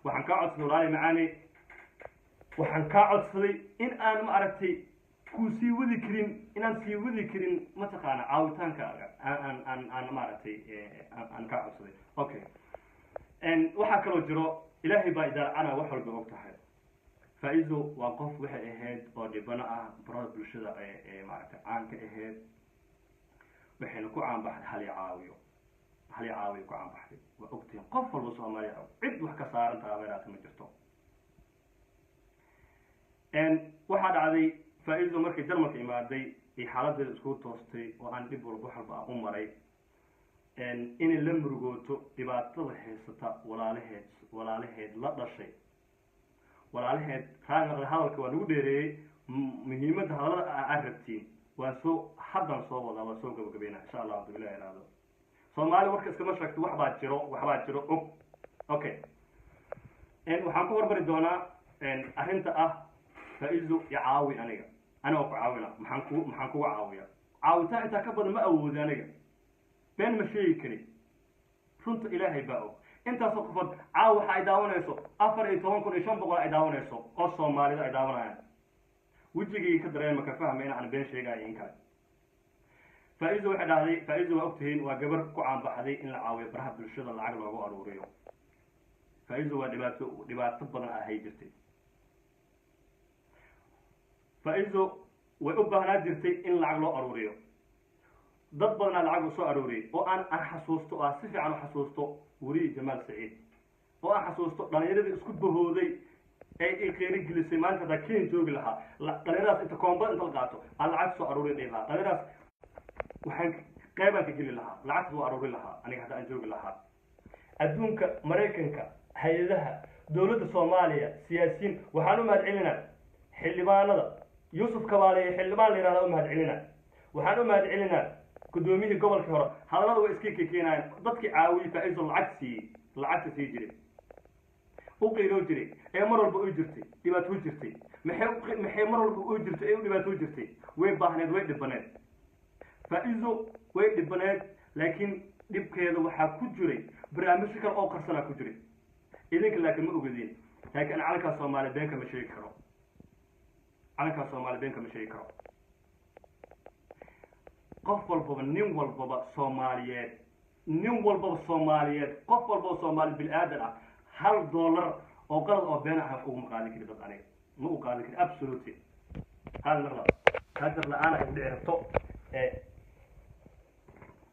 [SPEAKER 1] waxaan ka codsaday walaalay macaani in aan maaragtay ku sii wadi karin ma taqaana caawitaankaaga aan maaragtay aan ka codsaday okay waxaa kaloo jiro ilaahay baa idaacana wax walba og tahay faa'iido waa qof waxay ahayd oo dhibana ah barada bulshada ee maaragtay caan ka ahayd waxayna ku caan baxday hal caawiyo ku caan baxday waa ogtiin qof walba Soomaaliya cid wax ka saaran taabeeraad ma jirto waxaa dhacday faa'iido markii Jarmalka imaaday xaaladda isku toostay oo aan dhib walba u maray inay la murugooto dhibaatada haysata walaalaheed la dhashay walaalaheed raanaqda hadalka waa lagu dheereeyey muhiimadda hadalada aad rabtiin waan soo haddan soo wadaa waan soo gabagabeynaa insha allah hadduu ilaah iraado soomaali warka iskama sheegto waxbaa jiro og okay waxaan ku hormari doonaa arrinta ah faa-iido iyo caawi aniga ku caawina maxaan kuga caawiya caawitaan intaa ka badan ma awoodi aniga been ma sheegi kari runta ilaahay baa og intaasoo qofood caawi waxa ay daawanayso 14,500 ay daawanayso oo soomaalida ay daawanayaan wejigii ka dareema ka fahma in aan been sheegayo in kale faa-iido waxay dhahday faa-iido waa ogtihiin waa gabar ku caanbaxday in la caawiyo baraha bulshada lacag loogu aruuriyo faa-iido waa dhibaato badan ahay jirtay faa-iido way u baahnaa jirtay in lacag loo aruuriyo dad badanaa lacag u soo aruuriyay oo aan xasuusto oo si fiican u xasuusto wariye Jamaal Saciid oo aan xasuusto dhalinyaradii isku bahooday ay qeeri gelisay maanta da keen joogi lahaa dhalinyaradaas inta koomba inta la qaato aan lacag soo aruurin lahaa dhalinyaradaas waxaan qeybaan ka geli lahaa lacag soo aruurin lahaa aniga hadda aan joogi lahaa adduunka Mareykanka hay'adaha dawladda Soomaaliya siyaasiyiin waxaan u mahadcelinaa xildhibaanada Yusuf Kabaale xildhibaan la yiraahdo u mahadcelinaa waxaan u mahadcelinaa guddoomiyihii gobolka hore hadalada way iska keenayaan dadkii caawiyay faa-iido lacagta sii jiray u qeyroo jiray ee mar walba u jirtay dhibaato u jirtay maxay mar walba u jirtay ee u dhibaato u jirtay way baahneed way dhibaneed faa-iido way dhibaneed laakiin dhibkeeda waxaa ku jiray barnaamijyo kale oo qarsanaa ku jiray idinka laakiin ma ogadeen laakiin calanka Soomaaliya been kama sheegi karo calanka Soomaaliya been kama sheegi karo qof walbaba nin walbaba Soomaaliyeed qof walbaba Soomaali bil aadan ah $1 oo qalad oo been ah ugu maqaali kari dad aniga ma u qaadi kari absolutely hal marla hadda la aan ay dhicirto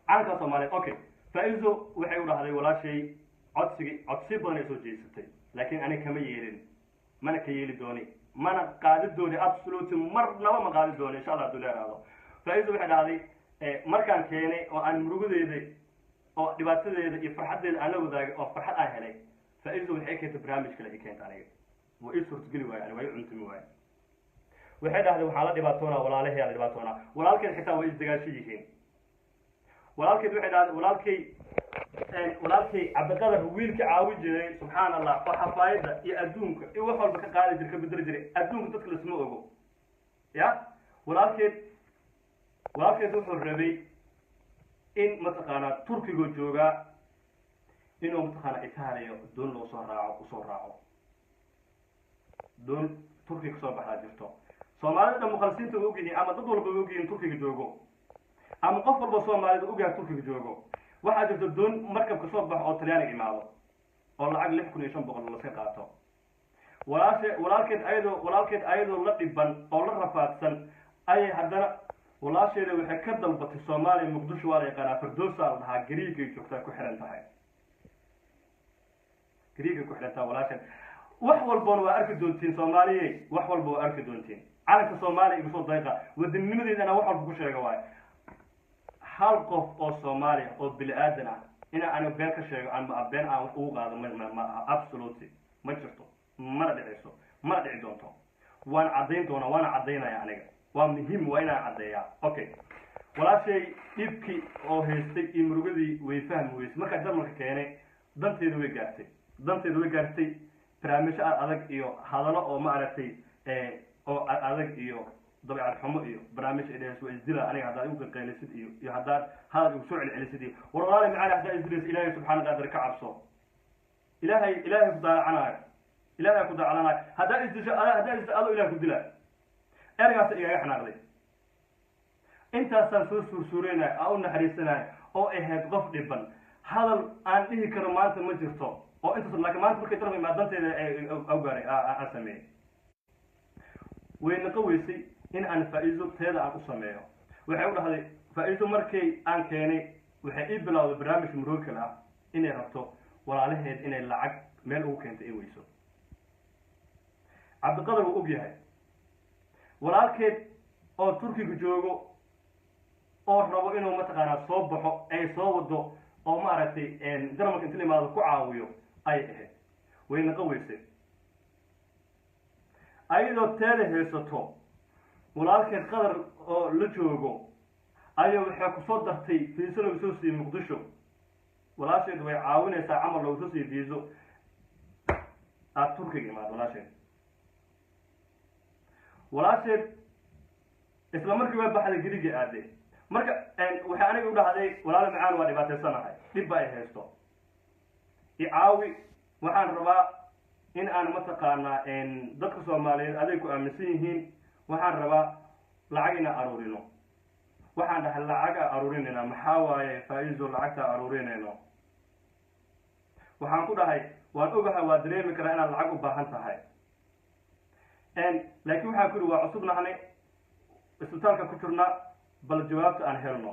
[SPEAKER 1] calanka Soomaaliya okay faa-iido waxay u dhahday walaashay codsi badan ay soo jeesatay laakiin aniga kama yeelin mana ka yeeli dooni mana qaadi dooni absolutely marnaba ma qaadi dooni insha Allah duleeraado faa-iido waxay dhahday markaan keenay oo aan murugadeeda oo dhibaatadeeda iyo farxadeeda aan la wadaagay oo farxad aan helay faa-iido waxay keentay barnaamij kale ay keentay aniga waa ii suurtageli waay aniga way cuntumi waay waxay dhahday waxaa la dhibaatoonaa walaalahay la dhibaatoonaa walaalkeed xitaa way isdagaasho yihiin walaalkeed waxay dhahday walaalkay Cabdiqadar wiilka caawi jiray subxaanallah oo xafaayada iyo adduunka iyo wax walba ka qaadi jiray ka bedel jiray adduunka dadka la isma ogo ya walaalkeed wuxuu rabay in mataqaanaa Turkiga jooga inuu mataqaanaa Itaaliya doon loo soo raaco doon Turkiga soo baxaa jirto Soomaalida muqalsiinta ugu yihiin ama dad walba ugu yihiin Turkiga joogo ama qof walba Soomaalida ugu yahay Turkiga joogo waxaa jirta doon markab ka soo baxo oo Talyaaniga imaado oo lacag 6,500 la iska qaato walaalkeed ayadoo la dhiban oo la rafaadsan ayay haddana walaasheeda waxay ka dalbatay Soomaaliya Muqdisho waa la yaqaanaa Firdowsa la dhahaa Gariigay joogtaa ku xiran tahay Gariigay ku xiran tahay walaasheed wax walba waa arki doontiin Soomaaliyeey wax walba waa arki doontiin calanka Soomaaliya igu soo dayqa wadanimadeedana wax walba ku sheega waay hal qof oo Soomaaliya oo bil aadan ah ina aan been ka sheego ama been aan ugu qaado ma absolutely ma jirto ma dhici doonto waan cadeyn doonaa waana cadeynaya aniga waa muhiim waa inaan cadeeyaa okay walaashay dhibki oo haystay iyo murugadii way fahmi weysay marka dalka keenay danteedu way gaartay barnaamij adag iyo hadalo oo ma aragtay oo adag iyo dabeecad xumo iyo barnaamij idees waa isdila aniga hadda ugu qeyleysid iyo hadda hadal ugu soo celcelisid iyo walaalahay macana hadda isdilis ilaahay subhanahu wa ta'ala ka cabso ilaahay ku daacanaay hadda isdisho ilaahay ku dilaa ergaas iga xanaaqday intaasaan soo suursuureynaa oo naxariisanaa oo ahayd qof dhiban hadal aan dhihi karo maanta ma jirto oo intaas laakiin maanta markay tarmay maadanteeda ay gaaray aan sameeyay wayna qaweysay in aan faa-iido teeda aan u sameeyo waxay u dhahday faa-iido markay aan keenay waxay ii bilowday barnaamij murugal ah inay rabto walaalaheed inay lacag meel ugu keento ay weyso Cabdiqadar wuu og yahay walaalkeed oo Turkiga joogo oo rabo inuu mataqaanaa soo baxo ay soo wado oo maaragtay jarmalka inta la imaado ku caawiyo ay ahayd way naqa weysay ayadoo teeda haysato walaalkeed qadar oo la joogo ayaa waxay kusoo dartay fiiso lagu soo siiyey muqdisho walaasheed way caawinaysaa camal lagu soo siiyey fiiso aad turkiga imaad walaasheed isla markii way baxday guriga aaday marka waxay aniga u dhahday walaal macaan waa dhibaataysanahay dhib baa ay haysto i caawi waxaan rabaa in aan mataqaanaa dadka Soomaaliyeed aday ku aaminsan yihiin waxaan rabaa lacag inaan aruurino waxaan dhahay lacag aruurinayna maxaa waaye faa'iido lacagta aruurinayno waxaan ku dhahay waan ogahay waa dareemi karaa inaad lacag u baahan tahay laakiin waxaan ku waa cusubnahay isbitaalka ku jirna bal jawaabta aan helno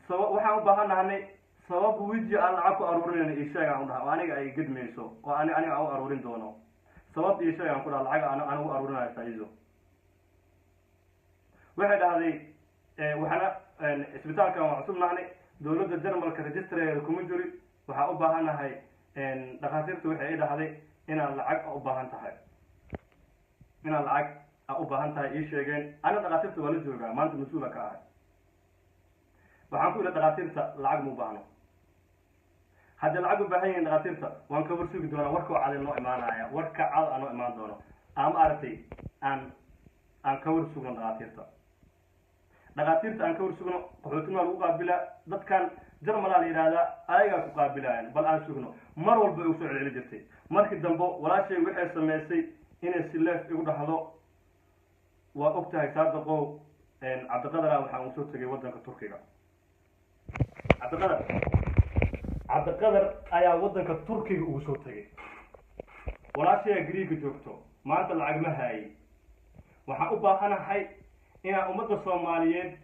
[SPEAKER 1] waxaan u baahanahay sabab wiji aan lacag ku aruurinayna ii sheeg aan dhahay aniga ay gudmayso oo aniga aan u aruurin doono sabab ii sheeg aan ku dhahay lacag aan u aruurinayo faa'iido waxay dhahday waxana isbitaalka waa cusubnahay dawladda Jarmalka registerkeeda kuma jiri waxa u baahanahay dhaqaatiirtu waxay dhahday inaan lacag u baahan tahay inaan lacag u baahan tahay ii sheegeen ana dhaqaatiirtu wala joogaa maanta mas'uula ka ah waxaan ku ila dhaqaatiirta lacag mu baahno hadda lacag u baahan yihiin dhaqaatiirta waan ka warsugi doonaa warka oo cad noo imaanaya warka cad aan imaan doono ama aragtay aan ka warsugno dhaqaatiirta aan ka warsugno qaxootina lagu qaabila dadkan Jarmalka la yiraahdaa ayaga ku qaabilayaan bal aan sugno mar walba ay u soo celin jirtay markii dambe walaashay waxay sameysay inay si leef ugu dhaxdo waa ogtahay saadaqo cabdiqadar waxa uu soo tagay wadanka Turkiga cabdiqadar ayaa wadanka Turkiga ugu soo tagay walaashay Greek joogto maanta lacag ma haay waxa u baahanahay inaan ummadda Soomaaliyeed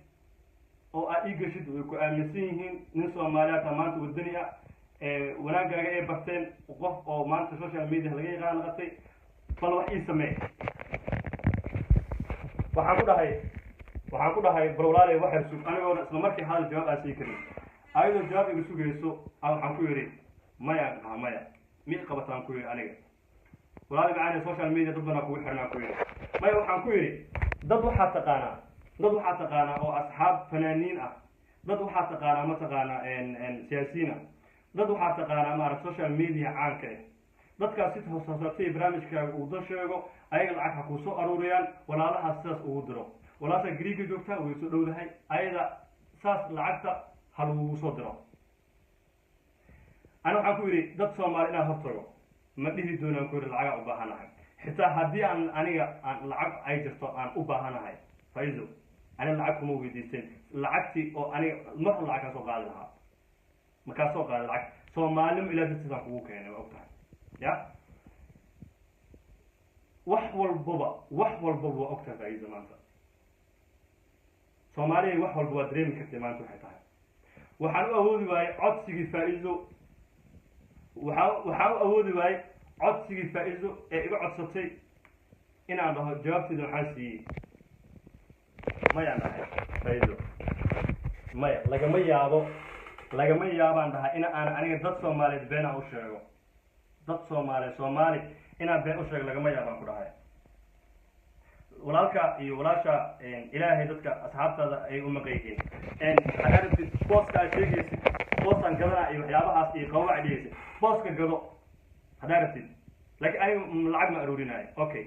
[SPEAKER 1] oo ay gashid way ku aaminsan yihiin nin Soomaaliyeed maanta wadani ah wanaagaaga ay barteen qof oo maanta social media laga yaqaan qatay bal wax ii samee waxaan ku dhahay barwalaale waxa sug anigoo isla markii hal jawaab aan sii karin ayadoo jawaab igu sugayso waxaan ku yiri maya mi qabataan ku yiri aniga walaal macaan social media dad badan ku xirnaa ku yiri maya waxaan ku yiri dad waxa taqaana oo asxaab fanaaniin ah dad waxa taqaana ma taqaana siyaasiyiin dad waxa taqaana ma social media caanka ah dadkaas si toosatay barnaamijkaaga uu dad sheego ayaga lacag ku soo aruuriyaan walaalaha sidaas ugu diro walaasha Greek joogta way soo dhowdahay ayada saas lacagta hal ugu soo diro ana waxaan ku yiri dad Soomaali inaan hortago ma dhihi doonaan ku yiri lacag u baahanahay xitaa haddii aan aniga lacag ay jirto aan u baahanahay faa'iido ana lacag kuma weydiisteen lacagtii oo aniga mar lacag ka soo qaadi lahaa marka soo qaadi lacag Soomaalimu ilaa dadka kugu keenay waa ogtahay ya wax walba waa ogtahay faa'iido maanta Soomaaliya wax walba waa dareemi kartay maanta waxay tahay waxaan u awoodi waayay codsigii faa'iido waxaan u awoodi waayay codsigii faa'iido ee iga codsatay inaan dhaho jawaabteeda waxaan siiyey maya dhahay faa'iido maya lagama yaabaan dhahay in aan aniga dad Soomaaliyeed been u sheego dad Soomaali inaan been u sheego lagama yaabaan ku dhahay walaalka iyo walaasha ilaahay dadka asxaabtada ay u maqayeen xagarti booska sheegaysi boosan gadana iyo waxyaabahaas iyo qowwac dhigaysi booska gado hadarti laakiin ay lacag ma aruurinayo okay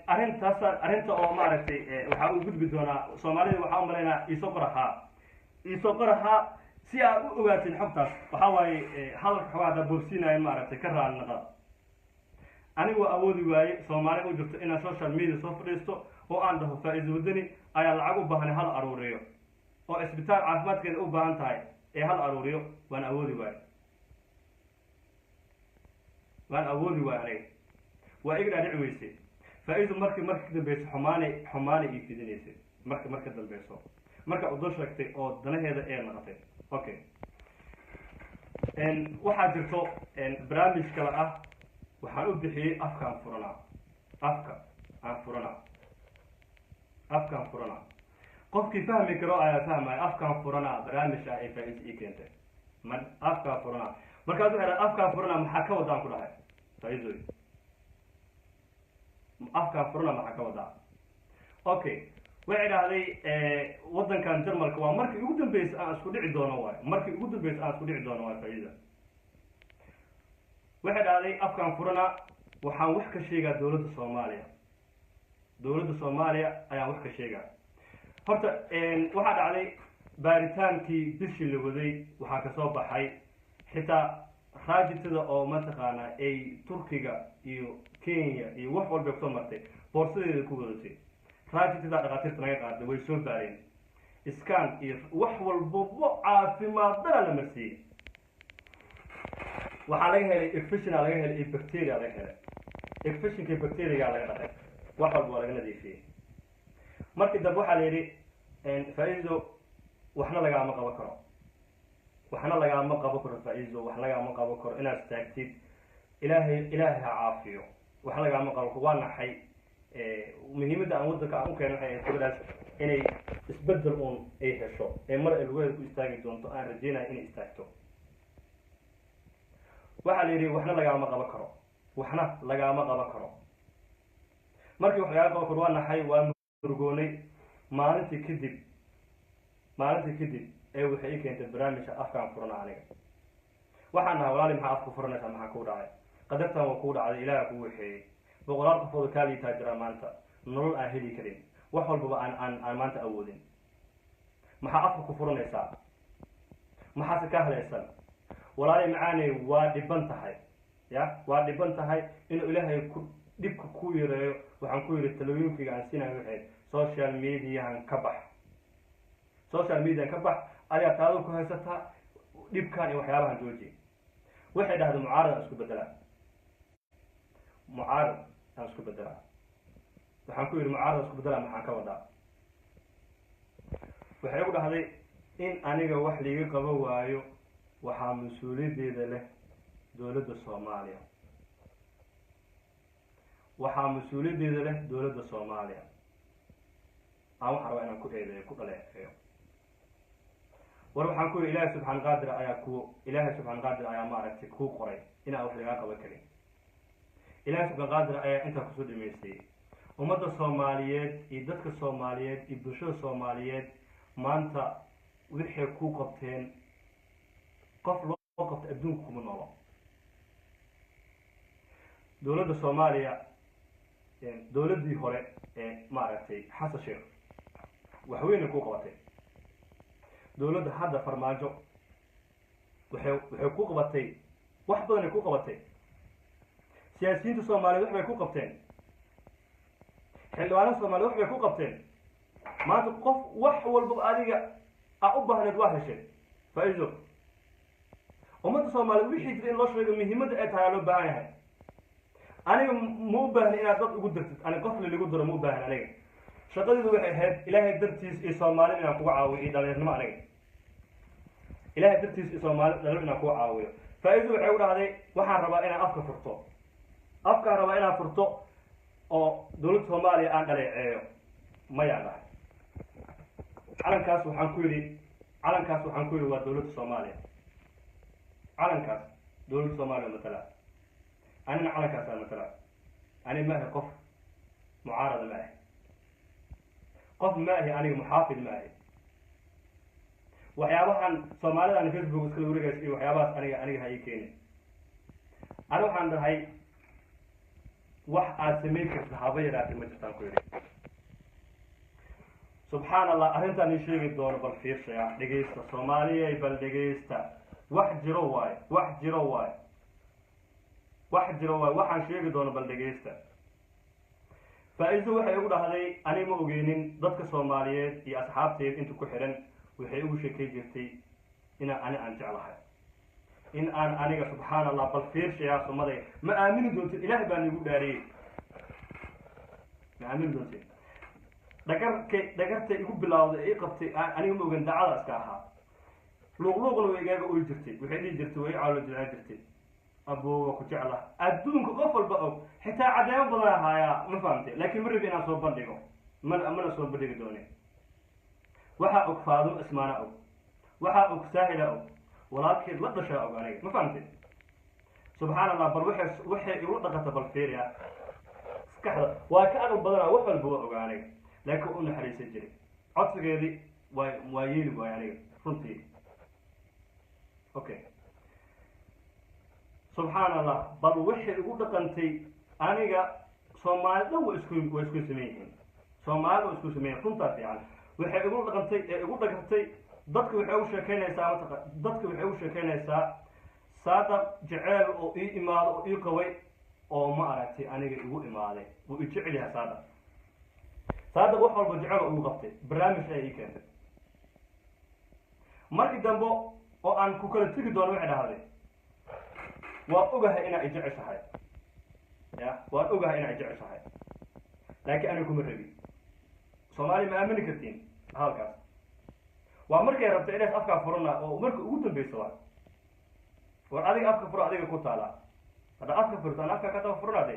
[SPEAKER 1] arinta oo maaragtay waxa uu gudbi doonaa Soomaalida waxa u maleynaa isoo qoraha si aad u ogaatin xogtaas waxa waaye hadalka xawaada boorsiinayeen maaragtay ka raanada anigu awoodi waaye Soomaali u jirto in social media soo fadhiisto oo aan dhaho faa'iido wadani ayaa lacag u baahan hal aruuriyo oo isbitaal caafimaadkeeda u baahan tahay ee hal aruuriyo waan awoodi waaye aniga waa igna dhici weysay faa'iido markii dambeysay xumaanay ii fidinaysay marka dambeeyso marka u sheegtay oo danaheeda ee noqotay okay waxaa jirto barnaamij kale ah waxaan u bixiyay afkaan furanaa qofkii fahmi karo ayaa fahmaya afkaan furanaa barnaamij ah ee faa'iido ii keentay ma afkaa furana markaas waxay dhahay afkaa furana maxaa ka wadaan ku dhahay faiidoy afkaa furana maxaa ka wadaa okay waxay dhahday waddankan jarmalka waa markii ugu dambeysay aan isku dhici doono waayo markii ugu dambeysay aan isku dhici doono waayo faiida waxay dhahday afkaan furana waxaan wax ka sheegaa dowladda soomaaliya ayaan wax ka sheegaa horta waxaa dhacday baaritaankii bishii la waday waxaa kasoo baxay xitaa raajitada oo mataqaanaa ay turkiga iyo kenya iyo wax walba kusoo martay boorsadeeda ku wadatay raajitada dhakhaatiirta naga qaaday way soo baareen iskaan iyo wax walbaba caafimaadana la marsiiyey waxaa laga helay infectiona laga helay iyo bacteria laga helay infectionka iyo bacteriaga laga dhaqay wax walba waa laga nadiifiyey markii dambe waxaa la yidhi faiido waxna lagaama qaban karo faiido wax lagaama qaban karo inaad istaagtid ilaahay ha caafiyo wax lagaama qaban karo waa naxay muhiimadda aan waddanka aan u keenay waxay ahayd gabadhaas inay isbedel uun ay hesho ee mar ay lugaheeda ku istaagi doonto aan rajeynayo inay istaagto waxaa la yidhi waxna lagaama qaban karo markii wax lagaama qaban karo waa naxay waa murgoonay maalintii kadib ee waxay ii keentay barnaamijka afkaan furana aniga waxaan dhahay walaali maxaa afka furanaysaa maxaa kuu dhacay qadartan waa kuu dhacday ilaaha kuu waxeeyey boqolaal qofooda kaa liitaa jiraa maanta nolol aan heli karin wax walbaba aan maanta awoodin maxaa afka ku furanaysaa maxaase ka hadlaysan walaali macaaney waa dhiban tahay inuu ilaahay dhibka ku yareeyo waxaan ku yidhi talooyinkayga aan siinayo waxayd social mediahan ka bax ayaa taado ku haysataa dhibkan iyo waxyaabahan jooji waxay dhahday mucaarad aan isku bedelaa waxaan ku yidhi mucaarad aan isku bedelaa maxaan ka wadaa waxay ugu dhahday in aniga wax liiga qaban waayo waxaa mas-uuliyaddeeda leh dowladda soomaaliya aan waxaan rabaa inaan ku eedeeyo ku dhaleeceeyo war waxaan ku yidhi ilaahay subxaan qaadir ayaa maaragtay kuu qoray inaan wax lagaa qaban karin ilaahay subxaan qaadir ayaa intaa kusoo dhameystayey ummadda soomaaliyeed iyo dadka soomaaliyeed iyo bulshada soomaaliyeed maanta waxay ku qabteen qof loo qabta adduunka kuma noolo dowladda soomaaliya dowladdii hore ee maaragtay xasan sheekh waxweynay ku qabatay dowladda hadda farmaajo waxay ku qabatay wax badanay ku qabatay siyaasiyiinta soomaaliyeed wax bay ku qabteen xildhibaanada soomaaliyed wax bay ku qabteen maanta qof wax walba adiga a u baahneed waa heshay faiido ummadda soomaaliyeed wixii jira in loo sheego muhiimadda ay tahay loo baahan yahay aniga ma u baahni inaad dad ugu dirtid ani qof laligu diro ma u baahni aniga shaqadeedu waxay ahayd ilaahay dartiis iyo soomaalida inaan kuga caawiyo iyo dhalinyarnimo aniga ilaahay dartiis iyo soomaalida dhalinyarnimo inaan kuga caawiyo faiido waxay u dhahday waxaan rabaa inaan afkaan rabaa inaan furto oo dowladda soomaaliya aan dhaleeceeyo mayaan dhahay calankaas waxaan ku yidhi waa dowladda soomaaliya matala anina calankaasaan matala ani ma ahi qof mucaarada ma ahi aniga muxaafid ma ahi waxyaabahan soomaalidan facebook iskala wareegays iyo waxyaabahaas aniga ha ii keenin ani waxaan dhahay wax aad samayn karta haba yaraatay ma jirtaan ku yidhi subxaan allah arrintaan ii sheegi doono bal fiirsaya dhegaysta soomaaliyay bal dhegaysta wax jiro waayo waxaan sheegi doono bal dhegaysta faa-iido waxay ugu dhahday aniga ma ogeynin dadka soomaaliyeed iyo asxaabteed inta ku xihan waxay ugu sheekay jirtay aan jeclahay in aan aniga subxaan allah bal fiirshayaa sumaday ma aamini doontid ilaahay baan igu dhaariyey ma aamini doontid dhagartay igu bilawday ii qabtay aniga ma ogen dacada iska ahaa luuqluuqna way igaaga oy jirtay waxay dhihi jirtay way i caalo jilcaan jirtay aboowa ku jecla adduunka qof walba og xitaa caddeemo badan ahaayaa ma fahamtay laakiin ma rabi inaan soo bandhigo mana soo bandhigi doone waxaa og faadimo ismaana og waxaa og saahila og walaalkeed la dhashaa og aniga ma fahamtay subxaan allah bal waxay igu dhaqata bal fiiriya maskaxda waa ka aqal badanaa wax walba waa ogaa aniga laakiin u naxariisan jiray codsigeedii waa yeeli waay aniga runtii okay subxaan allah bal waxay igu dhaqantay aniga soomaali dhan waa isku sameeyeen soomaalida waa isku sameeyeen runtaa fiican waxay igu dhaqantay ee igu dhagartay dadka waxay u sheekeynaysaa dadka waxay u sheekeynaysaa saadaq jeceel oo ii imaado oo ii qabay oo ma aragtay aniga igu imaaday wuu i jecel yahay saadaq wax walba jecel oo igu qabtay barnaamij ay ii keentay markii dambe oo aan ku kala tegi doono waxay dhahday waan ogahay inaa i jeceshahay ya waan ogahay inaa i jeceshahay laakiin aniga kuma rabin soomaali ma aamini kartiin halkaas waa markay rabta inays afkaa furana oo marka ugu dambeysa waa war adiga afka furo adiga ku taala hadda afka furto aan afka ka taba furanaade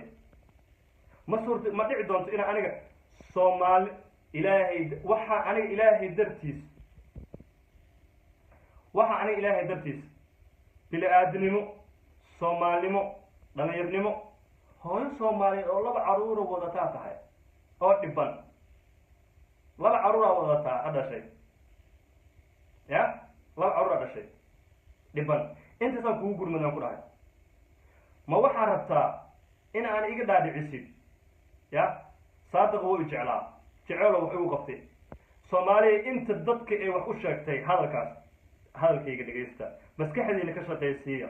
[SPEAKER 1] ma dhici doonto inaa aniga soomaali ilaahay waxaa aniga ilaahay dartiis bili-aadnimo soomaalnimo dhalinyarnimo hooyo soomaaliyeed oo 2 caruura wadataa tahay oo dhiban 2 caruura wadataa dhashay ya 2 caruura dhashay dhiban intaasaan kugu gurmadaan ku dhahay ma waxaa rabtaa in aan iga dhaadhicisid ya saadaq wuu i jeclaa jeceelo wax igu qabtay soomaaliya inta dadka ay wax u sheegtay hadalkayga dhegaysta maskaxdiina ka shaqaysiiya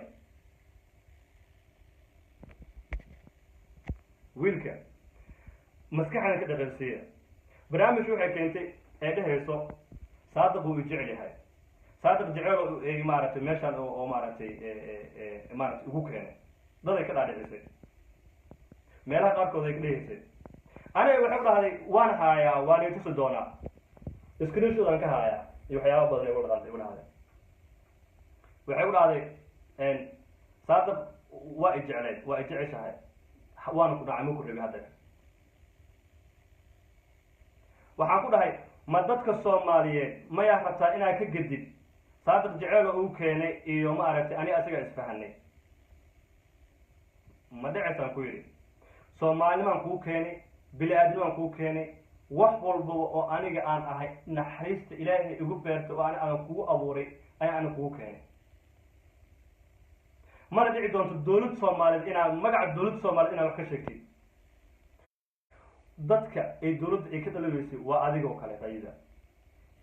[SPEAKER 1] wiilka maskaxdiina ka dhaqaysiiya barnaamij waxay keentay ee dhehayso saadaq wuu i jecel yahay saadaq jeceelo maaragtay meeshaan oo maaragtay ugu keenay daday ka dhaadhicisay meelaha qaarkood ay ka dhehaysay aniga waxay ku dhahday waan haayaa waan i tusi doonaa screenshot-aan ka haayaa iyo waxyaaba badan ay igu dhahday waxay ku dhahday saadaq waa i jecleyd waa i jeceshahay waana ku dhacay ma ku rabi hadda waxaan ku dhahay ma dadka soomaaliyeed mayaa rabtaa inaa ka gedid saadaq jeceelo uu keenay iyo ma aragtay ani asagaa isfahanay ma dhacaysaan ku yidhi soomaalinimaan kuu keenay bili-aadnimaan kuu keenay wax walbaba oo aniga aan ahay naxariista ilaahay igu beertay oo aan kugu abuuray ayaa ana kugu keenay mana dhici doonto dowlad soomaaliyeed inaad magaca dowladda soomaaliyeed inaad wax ka sheegtid dadka ay dowladda ay ka dhalaweysay waa adigoo kale fayida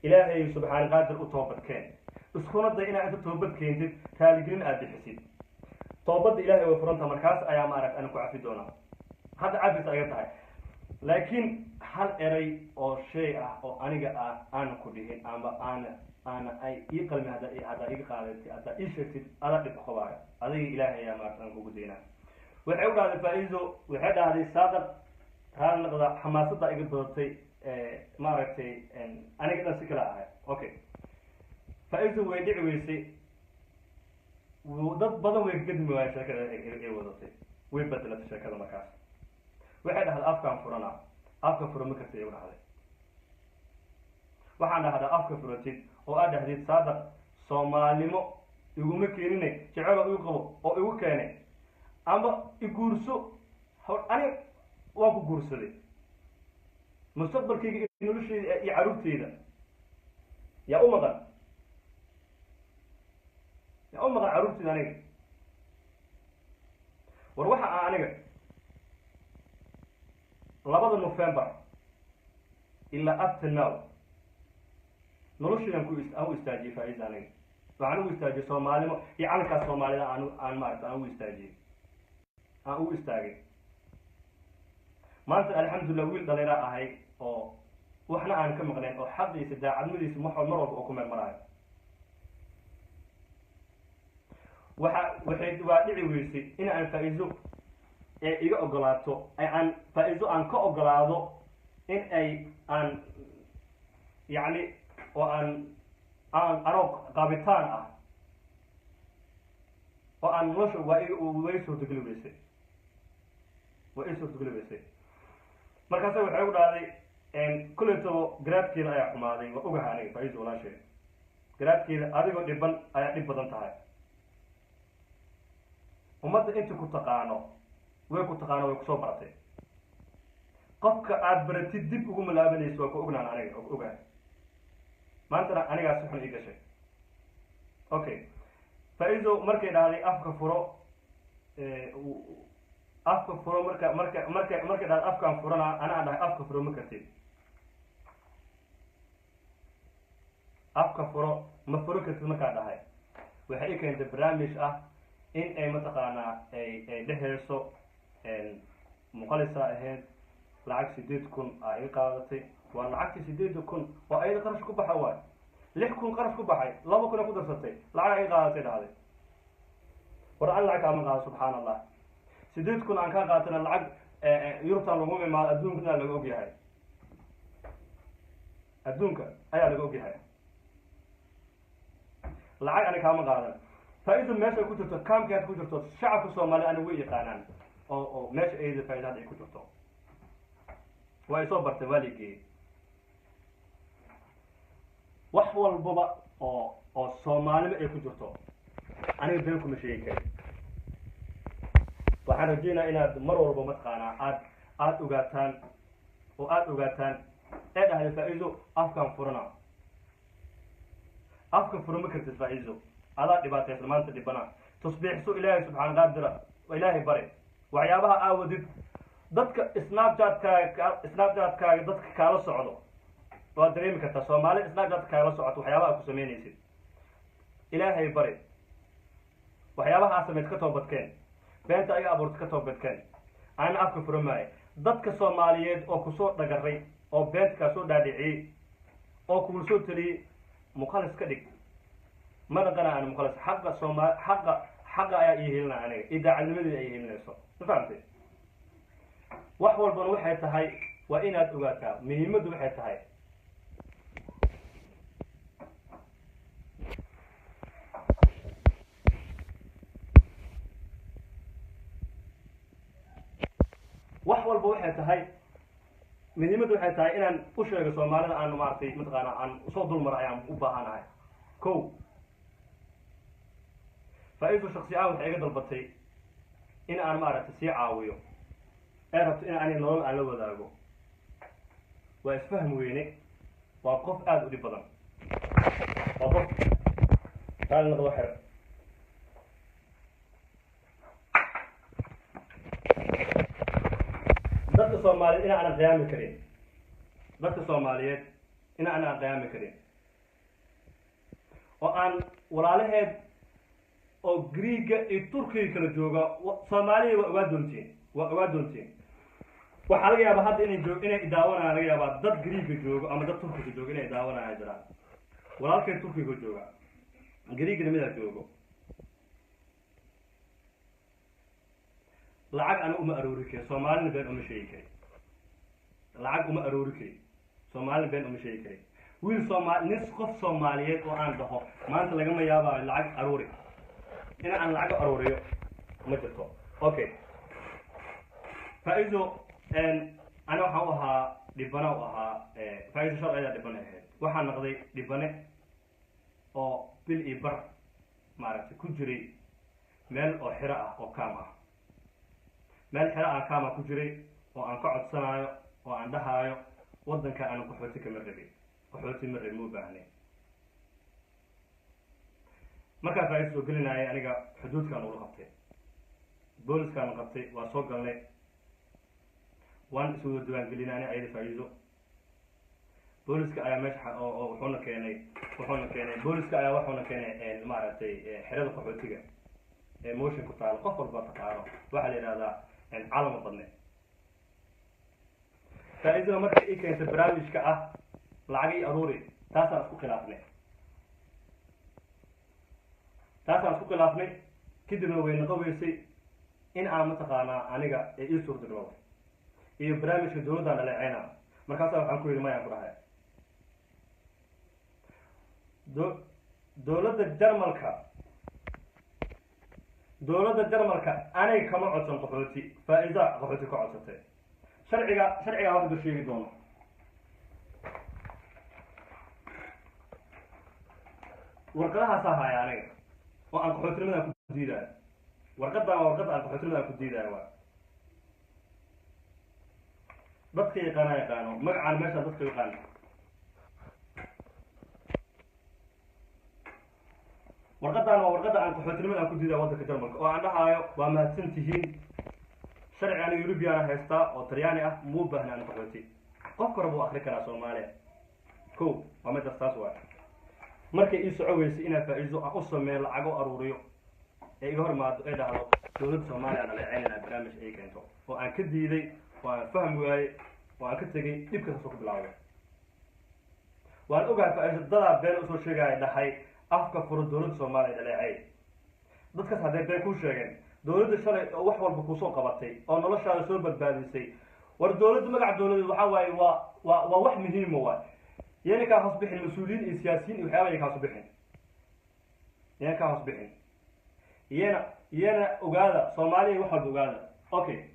[SPEAKER 1] ilaahay subxaana qaadir u toobadkeen iskuna day inaad inta toobad keentid raaligelin aad bixisid toobadda ilaahay way furanta markaas ayaa maaragta ana ku cafi doonaa hadda cafis aga tahay laakiin hal eray oo shay ah oo aniga aana ku dhihin amba aana ay ii qalmi haddaa iga qaadatay haddaa ii sheegtid ada dhib qabaayo adiga ilaahay ayaa maaragta aan kugu daynaa waxay u dhahday faa-iido waxay dhahday saadaq raali noqda xamaasadda iga badatay maaragtay aniga dhan si kala ahay okay faa-iido way dhici weysay dad badan way gadmi waaya sheekada ay wadatay way bedelatay sheekada markaas waxay dhahday afkaan furana afka fura ma kartay igu dhahday waxaan dhahdaa afka furatid oo aad dhahdid saadaq soomaalnimo iguma keenine jecelo igu qabo oo igu keenay amba iguurso ani waan ku guursaday mustaqbalkayga iyo nolosheyda iyo caruurteyda yaa u maqan caruurteyda aniga war waxa ah aniga 2 November ilaa up to now nolosheydan u istaajiyey faa-iida aniga waxaan ugu istaajiyey soomaalnimo iyo calankaas soomaalida aan maaragta aan ugu istaagay maanta alxamdulillah wiil dhalinyaro ahay oo waxna aan ka maqnayn oo xaqiisa daacadnimadiisa mar walba oo ku meel maraayo waxay waa dhici weysay in aan faa-iido ee iga ogolaato faa-iido aan ka ogolaado in aan yacni oo anoo qaabitaan ah oo aan nolosha way suurtageli weysay markaasa waxay u dhahday kuleytaba garaadkeeda ayaa xumaaday waa ogaha aniga faa-iido walaasheed garaadkeeda adigoo dhiban ayaa dhib badan tahay ummadda inta ku taqaano way kusoo baratay qofka aad baratid dib ugu malaabanayso waa ku ognaan aniga oo ogaan maantana anigaa si xun ii gashay okay faizo markay dhahday afka furo markay dhahday afkaan furana anaa dhahay afka furo ma kartid afka furo ma furo kartid markaa dhahay waxay i keentay barnaamij ah in ay mataqaanaa ay dheheyso muqalisa ahayd lacag 8,000 ay qaadatay waa lacagtii 8,000 oo ayada qarash ku baxa waay 6,000 qarash ku baxay 2,000 ku darsatay lacag ay qaadatay dhahday war aan lacag ama qaado subhanallah 8,000 aan ka qaatana lacag yurtan lagu imaado adduunka laga ogyahay adduunka ayaa laga ogyahay lacag aniga kama qaadan faa'iido meesha ku jirto kaamka ku jirto shacabka Soomaaliya aniga way yaqaanaan oo meesha ay faa'iido ay ku jirto way soo bartay waligii wax walbaba oo Soomaaliya ay ku jirto aniga been kuma sheegi karo waxaan rajaynayaa inaad mar walba mataqaanaa aad ogaataan ee dhahay faa'iido afkaan furana afka furo ma kartid faa'iido adaa dhibaataysan maanta dhibana tusbiixso ilaahay subxaan qaadira waa ilaahay bare waxyaabaha aawadid dadka snapchat-kaaga dadka kaala socdo waa dareemi kartaa Soomaali snapchat kaala socdo waxyaabaha ku sameynaysid ilaahay bare waxyaabaha sameed ka toobadkeen beenta ay abuurta ka toobadkeen aan afka furo maayo dadka Soomaaliyeed oo ku soo dhagaray oo beenta ka soo dhaadhiciyay oo ku soo taliyay muqalas ka dhig mana qanaan muqalas xaqqa Soomaali xaqqa ayaa iihelna aniga idaacadnimadii ay iihelinayso fahamtay wax walba waxay tahay waa inaad ogaataa muhiimadu waxay tahay wax walba waxay tahay muhiimadu waxay tahay inaan u sheego Soomaalida aan maartay mataqaana aan soo dulmar ayaan u baahanahay ko faa'iido shakhsi ah waxay iga dalbatay in aan maartay si caawiyo ee rabto in aan nolol aan la wadaago waa isfaham weyne waa qof aad u dhib badan waa qof qaal noqdo xir dadka Soomaaliyeed in aan qiyaami karin dadka Soomaaliyeed in aan qiyaami karin oo aan walaalaheed oo Greega iyo Turkiga kala jooga Soomaaliya waa ogaa doontiin waxa laga yaabaa hadda inay daawanayaan laga yaabaa dad Greega jooga ama dad Turkiga jooga inay daawanayaan jiraan walaalkay Turkiga jooga Greega mid joogo lacag ana uma aroorikay Soomaaliya been uma sheegay lacag uma aroorikay Soomaaliya been uma sheegay wiil Soomaali nis qof Soomaaliyeed oo aan dhaho maanta laga ma yaabaa lacag aroori in aan lacag arooriyo ma jirto okay faa'iido ana waxa ahaa dhibana faa'iido sharciga dhibana waxaan noqday dhibane oo bil iyo bar maaragtay ku jiray meel oo xira ah oo kaam ah meel xira ah kaama ku jiray oo aan ka codsanayo oo aan dhahayo wadanka aan ku xooti kama rabin qaxooti ma rabin u baahnay marka faa'iido soo gelinaya aniga xuduudkan uu qabtay booliskan qabtay waa soo galnay waan soo diiwaan gelinay ayada faa'iido booliska ayaa meesha oo wuxuuna keenay booliska ayaa wuxuuna keenay maaragtay xirada qaxootiga motion ku taal qof walba taqaano waxa la yiraahdaa calama badne faa'iido markay ay keentay barnaamijka ah lacag aruuri taasaan isku khilaafnay kadibna way naqaweysay in aan mataqaanaa aniga ee ii suurtagalay iyo barnaamijka dowladda dhaleeceena markaas waxaan ku yiri ma ayaan ku dhahay dowladda Jarmalka anay kama codsan qaxooti faa'iido qaxooti ka codsatay sharciga waxa uu sheegi doono warqadahaas ahaya aniga oo aan qaxootinimada ku diidayo warqadan waa warqada aan qaxootinimada ku diidayo waa dadka yaqaano magacaan meesha dadka yaqaan warqadan waa warqada aan qaxootinimada aan ku diidayo waddanka Jarmalka oo aan dhahayo waa mahadsan tihiin sharci aan European haysta oo Talyaani ah muu baahnaan qaxooti qof kale buu akhri karaa Soomaaliya ko waa mid taas waa markay ii socoweysay inaa faa'iido aan u sameeyo lacag oo aruuriyo ee iga hormaado ee dhahdo dowladda Soomaaliya aan leeyahay barnaamij ay keento oo aan ka diiday oo aan fahmi waayay oo aan ka tagay dibka soo ku bilaaway waan ogahay faa'iidada been u soo sheegay dhahay afka furo dowladda Soomaaliya leeyahay dadka hadday been ku sheegeen dowladda shalay wax walba ku soo qabatay oo noloshaada soo badbaadisay war dowladda magac dowladda waxa waaye waa wax muhiim ah يعني كان هصبح المسؤولين السياسيين وحاول كان هصبحين يعني كان هصبحين يانا أوغادا صومالي وحد أوغادا أوكي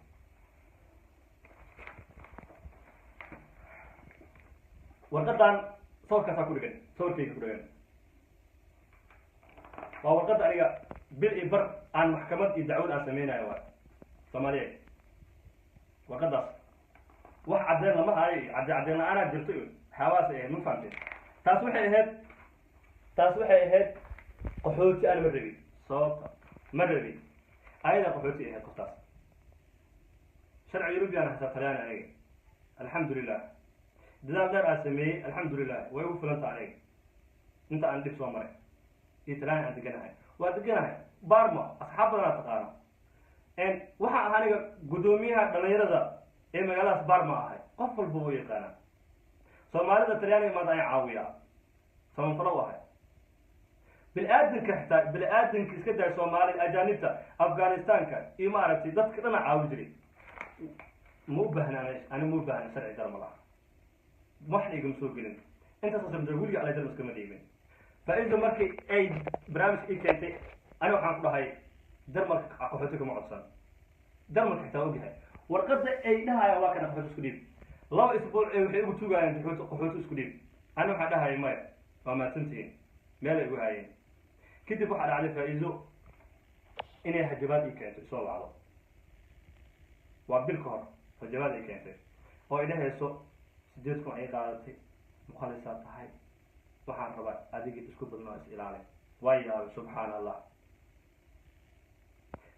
[SPEAKER 1] ورقدان صور كذا كورجن صور كذا كورجن وورقد أنا بالإبر عن محكمة يدعون أسمينا يا واد صومالي ورقداس واحد عدنا ما هاي عدنا أنا جرتيه حواس إيه من فهمت تاسوحي هاد قحوتي أنا مربي صوت مربي أيضا قحوتي هاد قطاس شرع يوروبي أنا حسب طليان عليه الحمد لله دار أسمي الحمد لله ويوفر أنت عليه أنت عندك صومري يتلاني عندك جناحي وعندك جناحي بارما أصحابنا تقارن إن واحد هنيك قدوميها دليرة إيه مجالس بارما هاي قفل بوي قانا soomaalida Talyaaniga ma ay caawiyaa saman falo wahay bilaadanka iska day Soomaali ajaanibta Afghanistanka iyo ma aragtay dadka dhan caawi jiray mu baahna sharci darmala wax igum soo gelin inta soo samday wiliga ala jarmas kama deebin faa'iido markii ay barnaamij ay keentay ana waxaan ku dhahay darmalka qaxootiga kama codsan darmalka xitaa ogahay warqada ay dhahayo waa kana qaxootiga isku dhiib لو أسبوع وحي وتوجا عند قحوت إسكوليب أنا وحدها هاي ما وما تنتهي ما لا يقولين كده بحر على فائزو إني حجبات إكانت صوب على وبالكهر حجبات إكانت هو إله يسوع سجدكم أي قارتي مخلصات هاي وحان ربع هذيك تسكب الناس إلى عليه ويا سبحان الله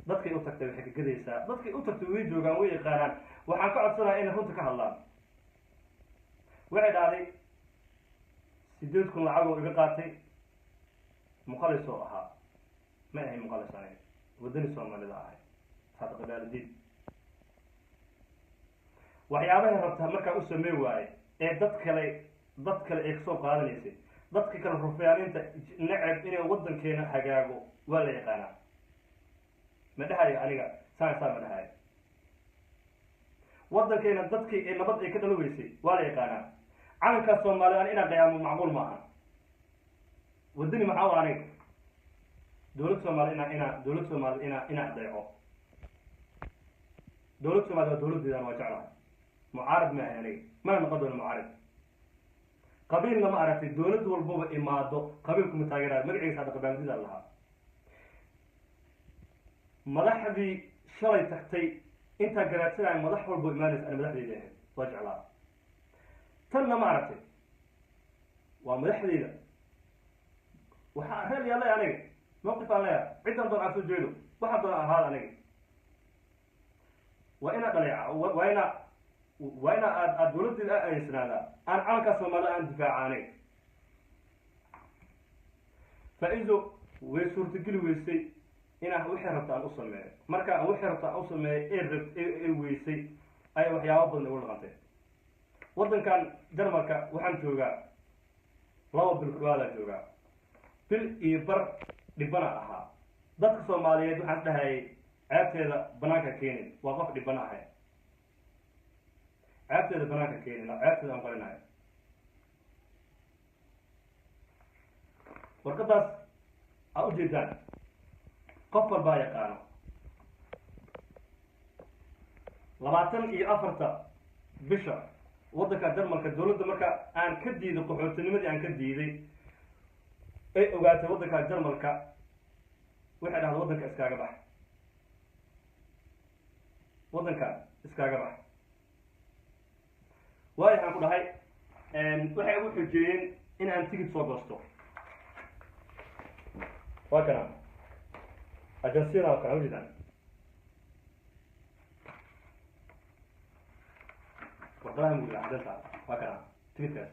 [SPEAKER 1] dadkay u tagtay waxa ka gadaysaa dadkay u tagtay way joogaan way yaqaanaan waxaan ka codsanayaa in runta ka hadlaan waxay dhacday sideed kun lacag oo iga qaatay muqalis oo ahaa ma ahay muqalis aniga wadani Soomaalida ahay sadaq daaladiin waxyaabaha rabta markaa u sameey waayay ee dad kale ay soo qaadanaysay dadka kale rufayaaninta nacab inay wadankeena hagaago waa la yaqaanaa ما دهاي أنيقا سان ما دهاي وضل كينا ضدك إن نبض كده لويسي ولا يقانا عن كسر مال أنا قيام معقول معها ودني معه عنك دولة سومال دولة سومال إنا ضيعه دولة سومال دولة دي أنا وجعلها معارض ما يعني ما نقدر المعارض قبيل لما عرفت الدولة والبوبة إمادو قبيلكم متاجرات مرعي هذا قبيل دي الله مدحدي شلي تحتي انت قراتنا مدح والبو إيمانيس أنا مدحدي ليه وجع الله تلنا ما عرفتي ومدحدي له وحال يلا يعني موقف عليها عدة دون عفو جيدو واحد دون هذا يعني وإنا قليعة وإنا الدولة أي سنة أنا عالك أصلا أن دفاع عني فإذا ويسور تقلي ويسي إنا وحي ربطان أصمي مركا وحي ربطان أصمي إيه ويسي أي وحي عوضن أول غانتي وردن كان جرمالكا وحان جوغا لو بالكوالا جوغا بالإيبر لبنا أها dadka Soomaaliyeed waxaan dhahay ceebteeda banaanka keenin waa qof dhibanahay ceebteeda banaanka keenin ceebteeda aan qorinahay warqadaas aa u jeedaan qof walba yaqaano 24 bisha wadanka Jarmalka dawladda marka aan ka diiday qaxootinimadii aan ka diiday ay ogaatay waddanka jarmalka waxay dhahday waddanka iskaaga bax waddanka iskaaga bax waayo waxaan ku dhahay waxay ugu xojeeyeen in aan tigid soo goosto waa kana ajansiyada waa kana ujeedaan warqadaha muujida cadanta waa kana tigidkaas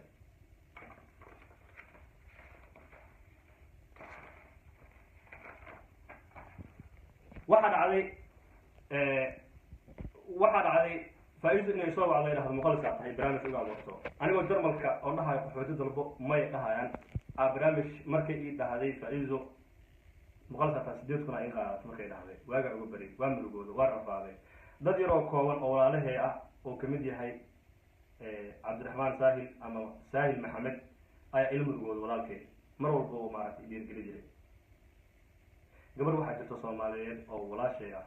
[SPEAKER 1] waxaa dhacday faa-iidu inay soo wacday dhahdo muqalisaa tahay barnaamij uga adoorto anigoo jarmalka oo dhahayo qaxooti dalbo may dhahayaan barnaamij markay ii dhahday faa-iidu muqalisaa tahay 8 kun ay qaadato markay dhahday waagaa uga bari waa murugooda waa rafaaday dad yaroo kooban oo walaalahee ah oo kamid yahay cabdiraxmaan saahil ama saahil maxamed ayaa ila murugooda walaalkeed mar walba oo maaragtay dhiirgeli jiray gabar waxaa jirta soomaaliyeed oo walaashay ah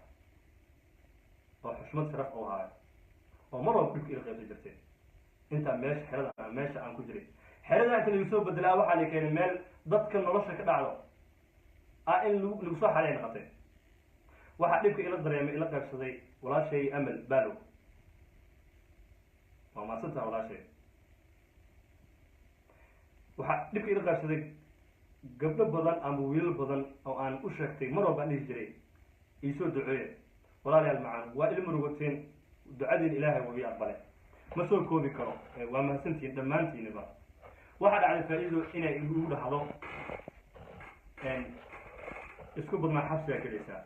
[SPEAKER 1] oo xushmad sharaf oo haayo oo mar walba dhibka ila qaybsan jirtay intaa meesha xerada meesha aan ku jiray xerada inta lagu soo bedelaa waxaa la keenay meel dadka nolosha ka dhacdo in lagu soo xalay noqotay waxaa dhibka ila dareemay ila qaybsaday walaashay amal balo waa maasantaa walaashay waxaa dhibka ila qaybsaday gabdho badan ama wiilal badan oo aan u sheegtay mar walba aan dhihi jiray iisoo duceeya walaalayaal macaan waa ila murugateen ducadiin ilaahay waa ii aqbale ma soo koobi karo waa mahadsantihiin dhammaantiiniba waxaa dhacday faa-iido inay igu dhahdo isku badnaa xabsigaa gelaysaa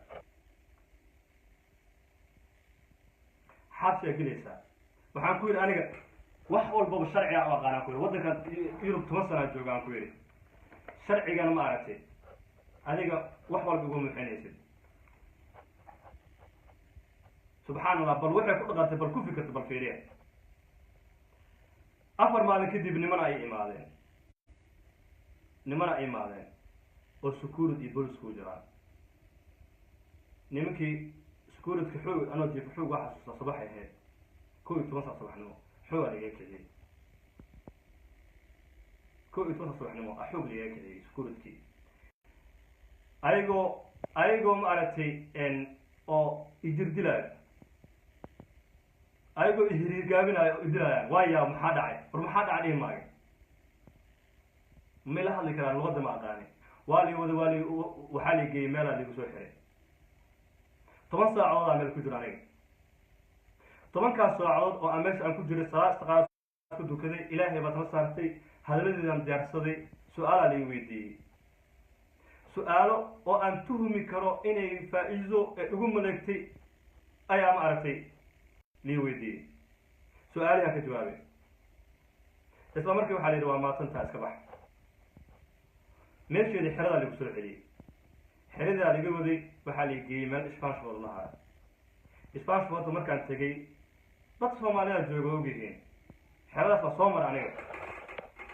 [SPEAKER 1] waxaan ku yidhi aniga wax walbaba sharciga u aqaanaan ku yidhi waddankan yurub 10 sanaa jooga aan ku yidhi sharcigana ma aragtay adiga wax walba ugu muxinaysid subxaan allah bal waxay ku dhaqantay bal ku fikirta bal fiiriya 4 maalin kadib nimana ay imaadeen oo security iyo booliska u jiraan nimankii security xoog anoo jiifo xoog waxaa xasuusta subaxay ahayd 11 saac subaxnimo xoogaa laga kiciyey 11 saac subaxnimo xoog laga kiciyey security ayagoo ma aragtay oo idirdilaayo ayagoo ihiriirgaabinayo oo idilayaan waayaa maxaa dhacay war maxaa dhacay dhihi maayo may la hadli karaan luqadda ma aqaani waxaa la geeyey meelaa ligu soo xiray 10 saacadood aan meel ku jiro aniga 10kaas saacadood oo aan meesha aan ku jiray salaad istaqaas ku dukaday ilaahay baa tala saartay hadaladeedaan diyaarsaday su-aalaa laga weydiiyey su-aalo oo aan tuhmi karo inay faa-iido ugu maleegtay ayaa ma aragtay lii weydiiyey su-aalihaan ka jawaabay isla markii waxaa la yidhi waa maasantaa iska bax meesheedii xeradaa lagu soo celiyey xeradaa laga waday waxaa la geeyey meel isbaanshbood lahaa isbaanshboodka markaan tegey dad soomaalida jooga ogyihiin xeradaas waa soo mara aniga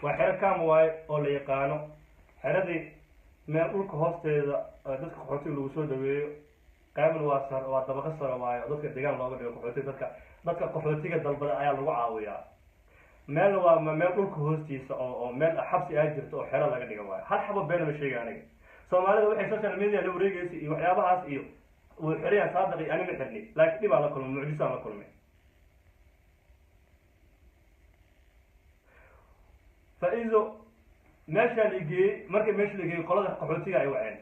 [SPEAKER 1] waa xero kaama waayo oo la yaqaano xeradii meel dhulka hoosteeda dadka qaxootiga lagu soo dhaweeyo qaybna waa dabaqa sare waayo dadka deegaan looga dhigo qaxootiga dadka qaxootiga dalbada ayaa lagu caawiyaa meelna waa meel dhulka hoostiisa oo meel xabsi ay jirto oo xero laga dhiga waayo hal xabo beena ma sheega aniga soomaalida waxay social media la wareegaysa iyo waxyaabahaas iyo way xiriyaan saadaqi ani ma xirni laakiin dhibaa la kulmay mucjisaan la kulmay faa-iido meeshaa la geeyey markii meesha la geeyey qolada qaxootiga ay waceen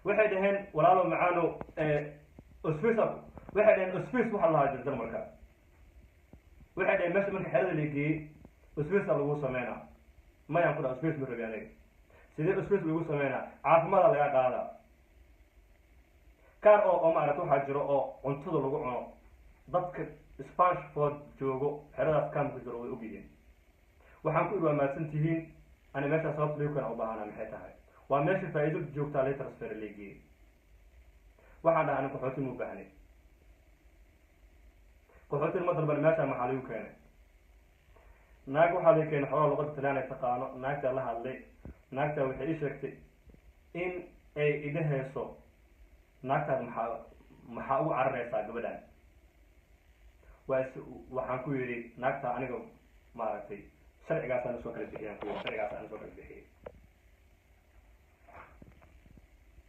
[SPEAKER 1] waxay dhaheen walaalo macaano osface waxay dhaheen osface waxa lahaa jirta marka waxay dhaheen meesha marka xerada la geeyey osface lagu sameynaa mayaan ku dhaha osface ma rabi aniga sidee osface lagu sameynaa caafimaada laga qaadaa kaar oo maaragta waxaa jiro oo cuntada lagu cuno dadka spanshford joogo xeradaas kaamka jiro way ogyihiin waxaan ku waa mahadsan tihiin ani meeshaa sababta lagu kana u baahana maxay tahay waa meesha faa-iido joogtaa lay transfer leegiyey waxaan dhaha ani qaxooti mu baahnay qaxootin ma dalban meeshaa maxaa lagu keenay naag waxaa laga keenay xogaa luqada talyaan ay taqaano naagtaa la hadlay naagtaa waxay ii sheegtay in ay iga heeso naagtaas maxaa ugu cararaysaa gabadhan waxaan ku yidhi naagtaa aniga maaragtay sharcigaasaan usoo kala bixiyaan sharcigaasaan usoo kala bixiyay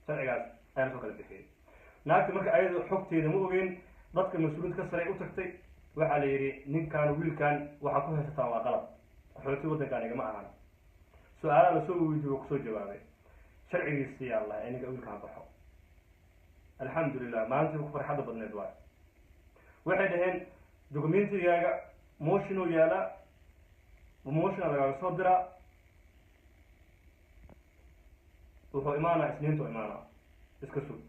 [SPEAKER 1] sharcigaas ayaan soo kala bixiyey naagta marka ayadu xogteeda ma ogeyn dadka mas-uuliyiinta ka sare u tagtay waxaa la yidhi ninkaan wiilkan waxaa ku haysataan waa qalab qaxooti waddankaan igama ahan su-aalaha lasoo weydiiyo kusoo jawaabay sharcigiisii yaa lahay aniga wiilkaan baxo alxamdulilah maalintii ku farxadda badneed waay waxay dhaheen documentigaaga motionoo yaalaa motiona lagaaga soo diraa wuxuu imaanaa isniintoo imaanaa iska sug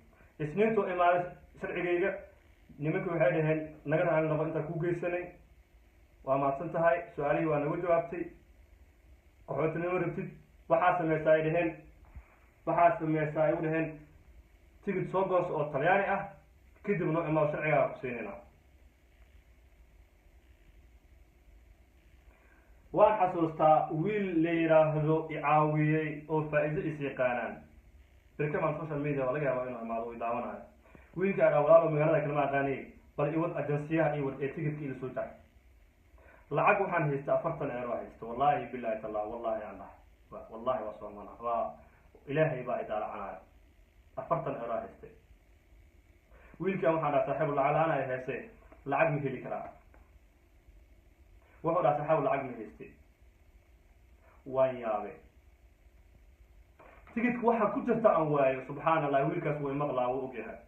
[SPEAKER 1] isniintoo imaaday sharcigayga nimanki waxay dhaheen naga raali noqo intaan ku geysanay waa mahadsan tahay su-aalihii waa nagu jawaabtay qaxootinimo rabtid waxaa sameysaa ay dhaheen waxaa sameysaa ay u dhaheen tigid soo goos oo talyaani ah kadib noo imaado sharcigaa ku siinayna waan xasuustaa wiil la yidhaahdo icaawiyey oo faa-iido is yaqaanaan birkaman social media waa laga yaabaa inuu imaado u daawanayo wiilka adhaa walaalo magaalada kalama aqaanay bal iwad ajansiyaha iwad ee tigidka ila soo jaay lacag waxaan haystay 40 euro haysta wallahi billahi tallah wallahi allah wallahi waa soomana waa ilaahay baa idaalacanayo 40 euro haystay wiilkan waxaan dhahay saaxiib lacag ana haystay lacag ma heli karaa wuxuu dhahay saaxiib lacag ma haystay waan yaabe tigidku waxa ku jirta aan waayo subxaanallah wiilkaas way maqlaa wuu ogyahay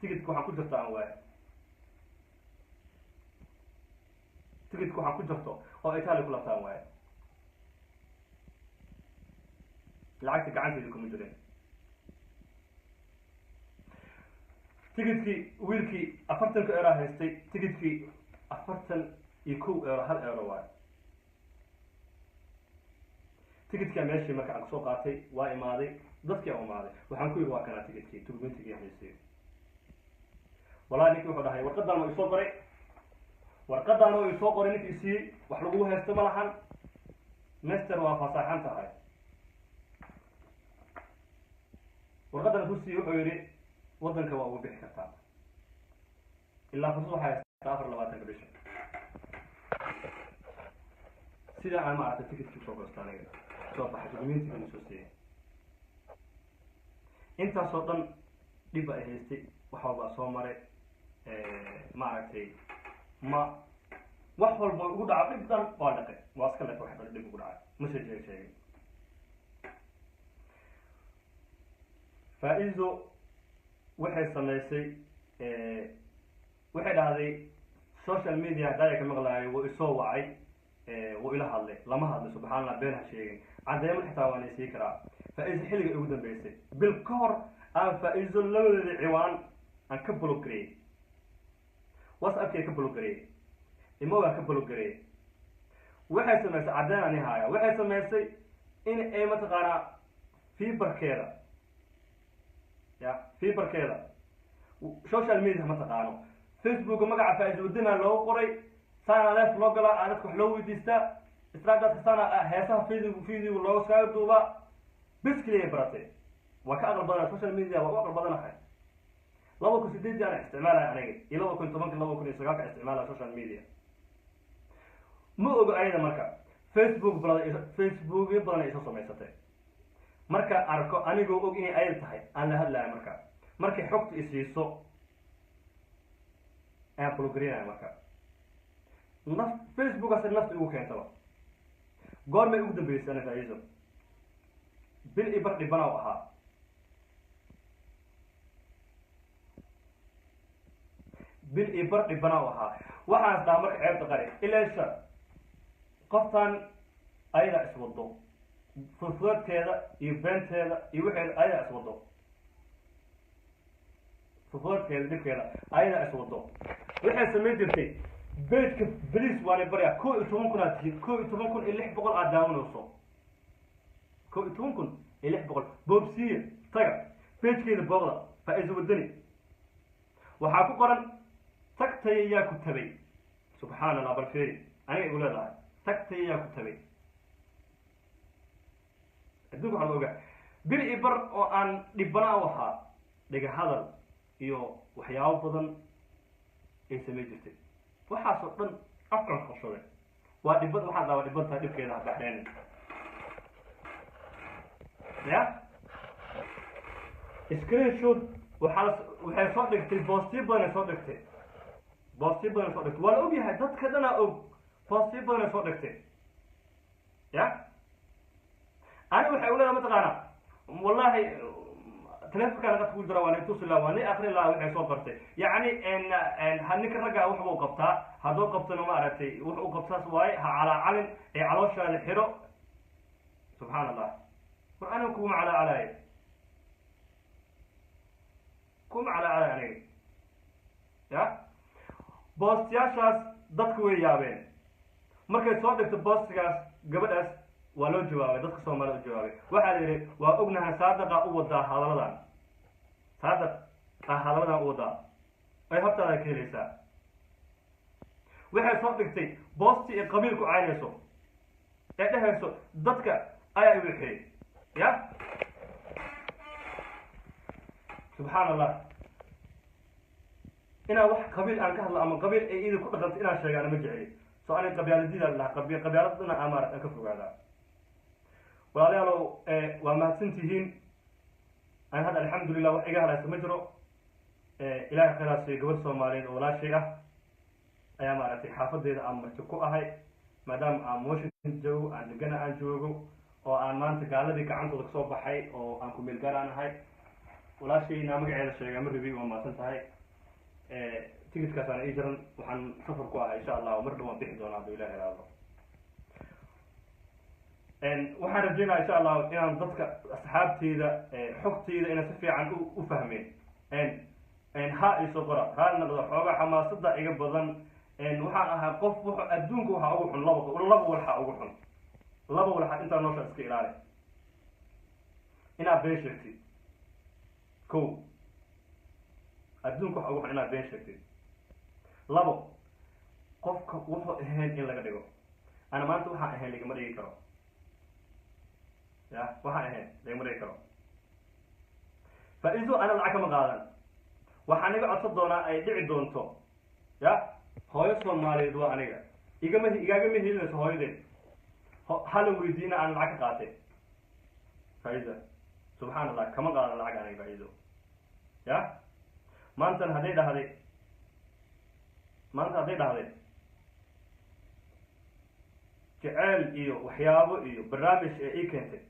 [SPEAKER 1] tigidku waxa ku jirta aan waayo tigidku waxa ku jirto oo Italy ku labtaan waayo lacagta gacanteeda kuma jirin tigidkii wiilkii 40 euro haystay tigidkii 41 euro 1 euro waayo tigidka meeshii marka aan soo qaatay waa imaaday dadkii aan imaaday waxaan ku yiri waa kana tigidkii tugmentigii haystay wallahi ninkii wuxuu dhahay warqadan ma isoo qoray warqadan oo isoo qoray ninkii si wax lagu haysto ma lahan master waa fasaxan tahay warqadan ku sii wuxuu yiri wadanka waa ugu bixi kartaa ilaa fursad waxa haysta 24 bisha sida aan ma aragtay tigidkii soo goostanayo soo baxay documentigii soo siiyay intaas oo dhan dib ay haystay wax walba soo maray ma aragtay ma wax walba ugu dhacay dib dan waa dhaqay waa iska leeyahay wax dib ugu dhacay message ay sheegay faa'iido waxay sameysay waxay dhahday social media daya ka maqlaayo wuu isoo wacay wuu ila hadlay lama hadlay subxaanallah been ha sheegin cadeemo xitaa waan isii karaa faa'iido xilliga ugu dambeysay bil ka hor aan faa'iido labadeeda ciwaan aan ka block gareeyay whatsapp ka block gareeyay email ka block gareeyay waxay sameysay cadeen aan haaya waxay sameysay in ay mataqaana fiberkeeda ya fiberkeeda social media mataqaano facebook magaca faa'iido wadana loo qoray sana live loo gala aad wax loo weydiista istraatijada sana heesaha video loo soo duuba biskiliye baratay waa ka aqal badan social media waa aqal badan ahay laba ku sideed aan isticmaalay aniga ila 2019 ka isticmaalay social media ma ogo ayada marka facebook badan ay soo sameysatay marka arko aniga og inay ayad tahay aan la hadlayo markay xogta isiiso aan blogeeyay marka Facebook asal nafti ugu keentaba goorma ugu dambeysay ana faa'iido bil ibar dhibana waxa waxaan daa marka ceebta qari ilaa isha qoftan ayada iswado furfurkeeda iyo benteeda iyo wixii ayada iswado furfurkeeda dibkeeda ayada iswado waxay sameeyay jirtay beedka blis waana bariya 11,600 aad daawanayso 11,600 boobsiye taga beedkeeda booqda faa'iido wadani waxa ku qoran tagtay yaa ku tabay subxaanallah barkeeri aniga igu leedahay tagtay yaa ku tabay adduunka waxa looga bir ibar oo aan dhibana waxa dhiga hadal iyo waxyaabo badan ay sameey jirtay waxa soo dhan afkan khashaday waa dhibad waxa daawa dhibanta dhibkeeda baxdeen ya screenshot waxay soo dhigtay boostiyo badan soo dhigtay waa la ogyahay dadka dhanaa og boostiyo badan soo dhigtay ya ani waxay u leedahay mataqaana wallahi telefonkaan qad ku jira waa intuu sila waa ni akhri la waxay soo qortay yani ninka ragga wax uu qabtaa hadoo qabtana ma aragtay wax uu qabtaas waay ha cala calin ee calooshaada xiro subhanallah qur'aanku kuma cala calay aniga ya boostiyaashaas dadku way yaabeen markay soo dhigto boostigaas gabadhaas waa loo jawaabay dadka Soomaaliyeed u jawaabay waxa la yiri waa ognahay saadaqa u wada hadaladan hadaladan u wada ay habtada ka helaysaa waxay soo dhigtay boosti ee qabiilku caynayso ee dhahayso dadka ayaa wixii ya subhanallah ina wax qabiil aan ka hadlo ama qabiil ay idin ku dhaqanto inaan sheegaan ma jeceli soo aan qabiiladiida la qabiiladuna amar ka fogaada walaalayaalow waa mahadsantihiin aan hadda alxamdulillah wax iga halaysa ma jiro ilaahay khayraasiyo gabadh Soomaaliyeed oo walaashay ah ayaa maaragtay xaafadeeda aan marti ku ahay maadaama aan Washington joogo aan degana aan joogo oo aan maanta gaaladii gacantooda kasoo baxay oo aan ku meel gaaraan ahay walaashayna magaceeda sheegay ma rabi waa maasan tahay tigidkaas aan ii jiran waxaan safar ku ahay insha Allah mar dhawaan bixi doonaa haduu ilaahay raado waxaan rajaynayaa insha Allah inaan dadka asxaabteeda xogteeda inay si fiican u fahmeen ha isoo qora hal naqdo xoogaa xamaasada iga badan waxaan ahaa qof wuxuu adduunka waxa ugu xun laba waxa ugu xun laba waxa inta nolosha iska ilaali ina been sheegtid ko adduunka waxa ugu xun ina been sheegtid labo qofka wuxuu ahayn in laga dhigo ana maanta waxaan ahayn laga dhigi karo ya waxaan ahayn laga dhigi karo faiido ana lacag ma qaadan waxaan iga codsan doonaa ay dhici doonto ya hooyo Soomaaliyeed waa aniga igama helinayso hooyadeed hal weydiina aan lacag qaatay faiido subhanallah kama qaadan lacag aniga faiido ya maanta haday dhahday jecel iyo waxyaabo iyo barnaamij ee ii keentay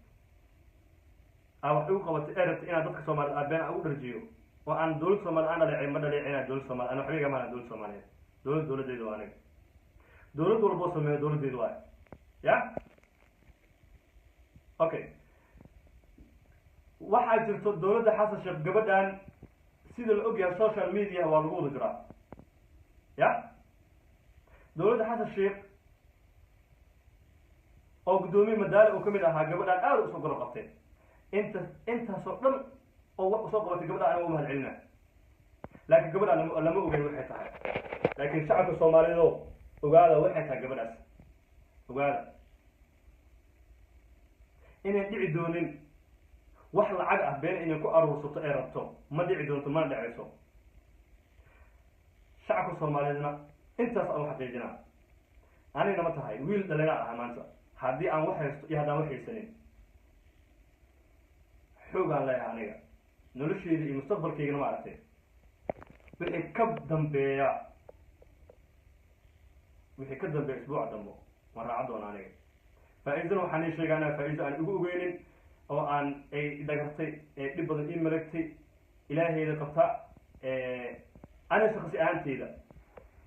[SPEAKER 1] wax uu qabatay erabta inaad dadka Soomaaliyeed aabeen ugu dharjiyo oo aan dawladda Soomaaliyeed aan dhaleecay ma dhaleecina dawladda Soomaaliyeed ana xabiga ma dawladda Soomaaliyeed dawladdeedu waa aniga dawladdu walba sameeyo dawladdeedu waa ya okay waxa jirto dawladda Xasan Sheekh gabadhan sida la ogyahay social media waa lagu wada jiraa ya dawladda Xasan Sheekh oo gudoomiye madaal oo kamid ahaa gabadhan aad u soo gor qabtay inta soo dhan oo wax soo qabatay gabadhan aan u mahad celinaa laakiin gabadhan lama ogeyn waxay tahay laakiin shacabka Soomaaliyeed ogaada waxay tahay gabadhaas ogaada inay dhici doonin wax lacag ah been inay ku aruursato ee rabto ma dhici doonto ma dhacayso shacabka Soomaaliyeedna intaas aan xaqiijinaa anina ma tahay wiil dhalina ah maanta haddii aan wax haysto iyo haddaan wax haysanin xoogaan leeyahay aniga nolosheeda iyo mustaqbalkeygana ma aragtay wixii ka dambeeya isbuuca dambo waan raacan doonaa aniga faa'iidana waxaan ii sheegaa inaan faa'iido aan igu ogeynin oo aan ay dhagartay dhib badan ii malagtay ilaahayda qabta ana shaqsi ahaanteyda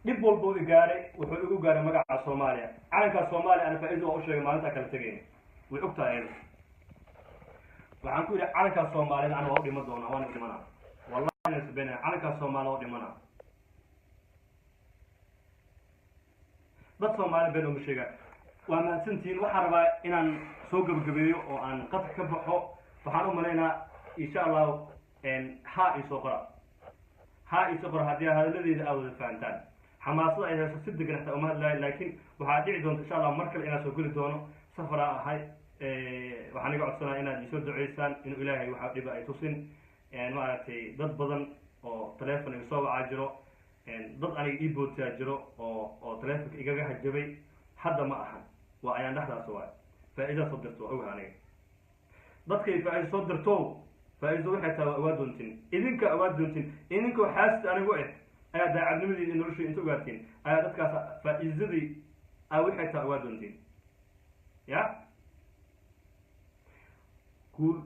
[SPEAKER 1] dhib walba uu gaaray wuxuu igu gaaray magaca Soomaaliya calanka Soomaaliya ana faa'iido oo sheegay maalinta kala tagayna way ogtahay waxaan ku yiri calanka Soomaaliya ana waa dhimo doona waan dhimana wallahi ana sabana calanka Soomaaliya oo dhimana dad Soomaaliya been ugu sheega waa mahadsantiin waxaan rabaa inaan soo gabagabeeyo oo aan qad ka baxo waxaan u maleynaa insha Allah ha isoo qora haddii hadaladeeda aad wada fahantaan xamaasada ay hayso si degan xataa uma hadlaayo laakiin waxaa dhici doonta insha Allah mar kale inaan soo geli doono safara ahay waxaan iga codsanayaa inaad isoo duceysaan inuu ilaahay waxa dhiba ay tusin maaragtay dad badan oo telefoon iga soo wacaa jiro dad aniga ii boodtaa jiro oo telefoonka igaga hajabay hadda ma ahan waa ayaan dhexdaas waay faa'iido soo dirto ogaa aniga dadkay faa'iido soo dirto faa'iido waxay tahay awaad doontiin idinka awaad doontiin idinka waxaas anigu ayaa daacadnimadii nolosha inta ogaatiin ayaa dadkaas faa'iidadii waxay tahay awaad doontiin ya guul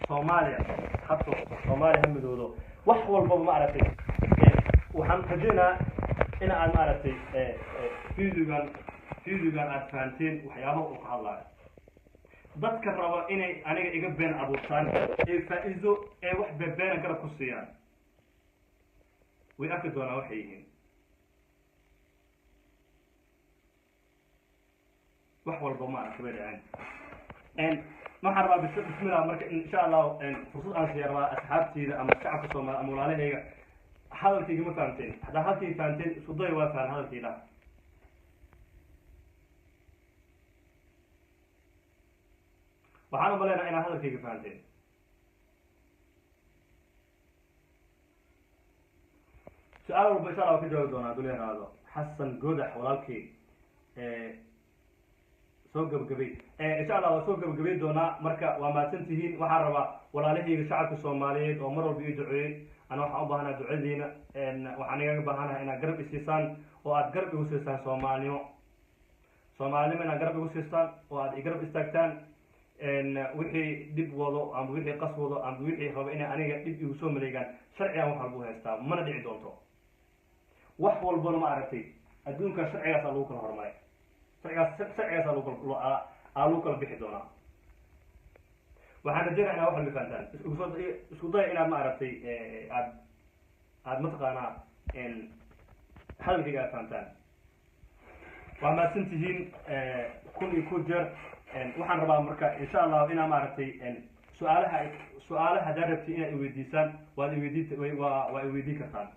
[SPEAKER 1] Soomaaliya habto Soomaaliya hamidoodo wax walba ma aragtay waxaan rajaynayaa in aan ma aragtay fiidigan aad fahanteen waxyaabaha uu ka hadlayo dadka raba inay aniga iga been abuurtaan faa'iido wax beena garab ku siiyaan way arki doonaa waxay yihiin wax walba ma aragtay dhacaan waxaan rabaa bismillah marka insha Allah fursad aan siiyay asxaabteyda ama shacabka Soomaaliya ama walaalahayga hadalkayga ma fahanteen hadaa halkii fahanteen isku day waa fahan hadalkayda waxaan u maleynayaa inaad hadalkayga fahanteen su-aal walba insha Allah ka jawaabi doonaa hadduu leeraado xasan godax walaalkii soo gabagabay insha Allah waa soo gabagabay doonaa marka waa mahadsantihiin waxaan rabaa walaalahayga shacabka Soomaaliyeed oo mar walba ii duceeyay أنا waxaan u baahanahay ducadiina waxaan igaga baahanahay inaad garab isiisaan oo aad garab igu siisaan Soomaalnimo inaad garab igu siisaan oo aad garab istaagtaan wixii dib wado ama wixii qas wado ama wixii rabo inay aniga dib igu soo maleegaan sharciyan wax walba haystaa mana dhici doonto wax walbana ma aragtay adduunka sharcigaas lagu kala hormaray sharcigaas lagu kala bixi doonaa waxaan rajaynayaa inaad wax walba fahantaan isku day inaad ma aragtay aad mataqaanaa hadalkayga aad fahantaan waa mahadsantihiin kun iyo ku jeer waxaan rabaa marka insha Allah inaad ma aragtay su-aalaha haddaad rabtay inaad iweydiisaan waa iweydiin kartaan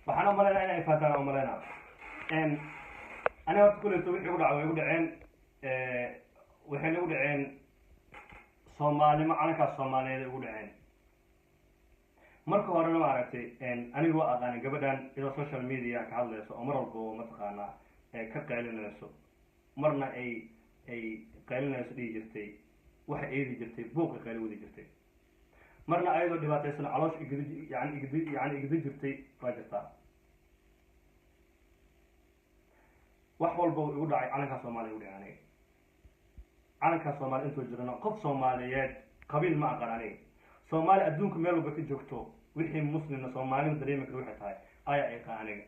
[SPEAKER 1] waxaan u maleynayaa inay faataan u maleynayaa aniga horta kuleyto wixii ugu dhacay way ugu dhaceen waxay ugu dhaceen Soomaalnimo calankaas Soomaaliyeed ugu dhaceen marka horena ma aragtay anigu waa aqaanay gabadhan iyadoo social media ka hadlayso oo mar walba mataqaanaa ka qaylinayso marna ay qaylinayso dhigi jirtay waxa eedi jirtay buuqa qayli wadi jirtay marna ayadoo dhibaataysan caloosh igdi jirtay waa jirtaa wax walba igu dhacay calanka Soomaaliya ugu dhacay calanka Soomaaliya intuu jirana qof Soomaaliyeed qabiil ma aqaan aniga Soomaali adduunka meel walba ka joogto wixii muslimna Soomaaliyeed dareemi karo waxay tahay ayaa ay qaaniga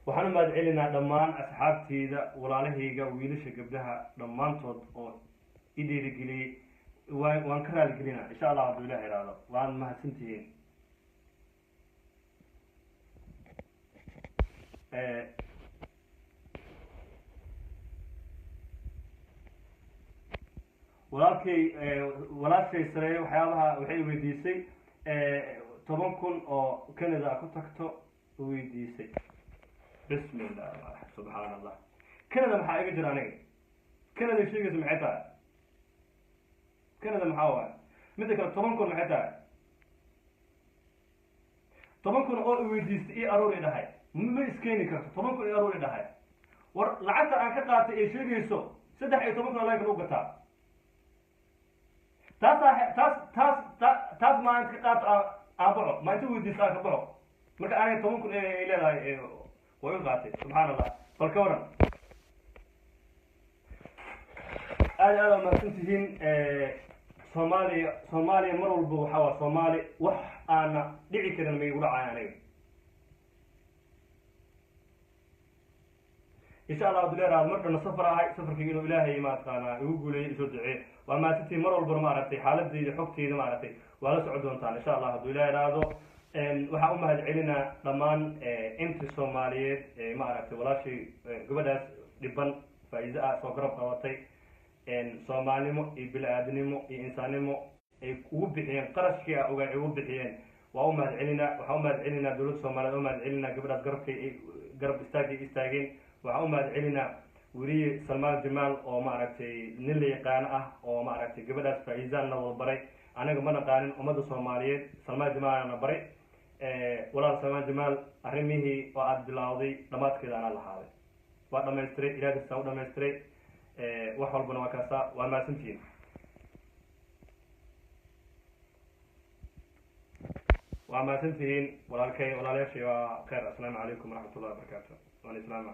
[SPEAKER 1] waxaan u mahad celinaa dhammaan asxaabteyda walaalahayga wiilasha gabdhaha dhammaantood oo i dhiirigeliyay waan ka raali gelinaa insha Allah hadduu Ilaahay yiraahdo waan mahadsantihiin walaashay sare waxyaabaha waxay weydiisay 10,000 oo Canada ku tagto weydiisay bismillah subhanallah Canada maxaa iga jira aniga Canada sheegaysa maxay tahay Canada maxaa waa mid kale 10,000 maxay tahay 10,000 oo weydiisay iyo aroor dhahay ma iskeeni karto 10,000 iyo aroor dhahay war lacagta aan ka qaatay ee sheegayso 13,000 lacag lagu gataa taas ma inta qaat aabaco ma inta weydiisay ka baxo marka aanay 10,000 ay leedahay way qaatay subhanallah bal ka waran aad ma santihiin Soomaaliya mar walba waxa waa Soomaali wax aan dhici karin ma igu dhacay aniga insha Allah duleeraad markana safarkii inuu Ilaahay ma taqaana igu guuleeyay soo ducee waa ma santii mar walba ma aragtay xaaladdeeda xogteeda ma aragtay waa la socon doontaan insha Allah hadduu Ilaahay yiraahdo waxa u mahad celinaa dhammaan inta Soomaaliyeed ma aragtay walaashii gabadhaas dhiban faa'iido ah soo garab qabatay Soomaalnimo iyo bini'aadanimo iyo insaanimo ay ugu bixiyeen qarashkii ugu bixiyeen وأمة علينا وأمة علينا دولة سومالية أمة علينا قبل قرب استاجين وأمة علينا وري سلمان جمال أو ما عرفتي نلي قانة أو ما عرفتي قبل فايزان لو بري أنا قمنا قانن أمة الصومالية سلمان جمال أنا بري ولا سلمان جمال أرميه وعبد الله لما تكذا أنا لحالي وقت ما يستري إلى السعود ما يستري وحول بنا وكاسا وما سنتين وما سنتين ولا الكي ولا ليش وخير. السلام عليكم ورحمة الله وبركاته. والإسلام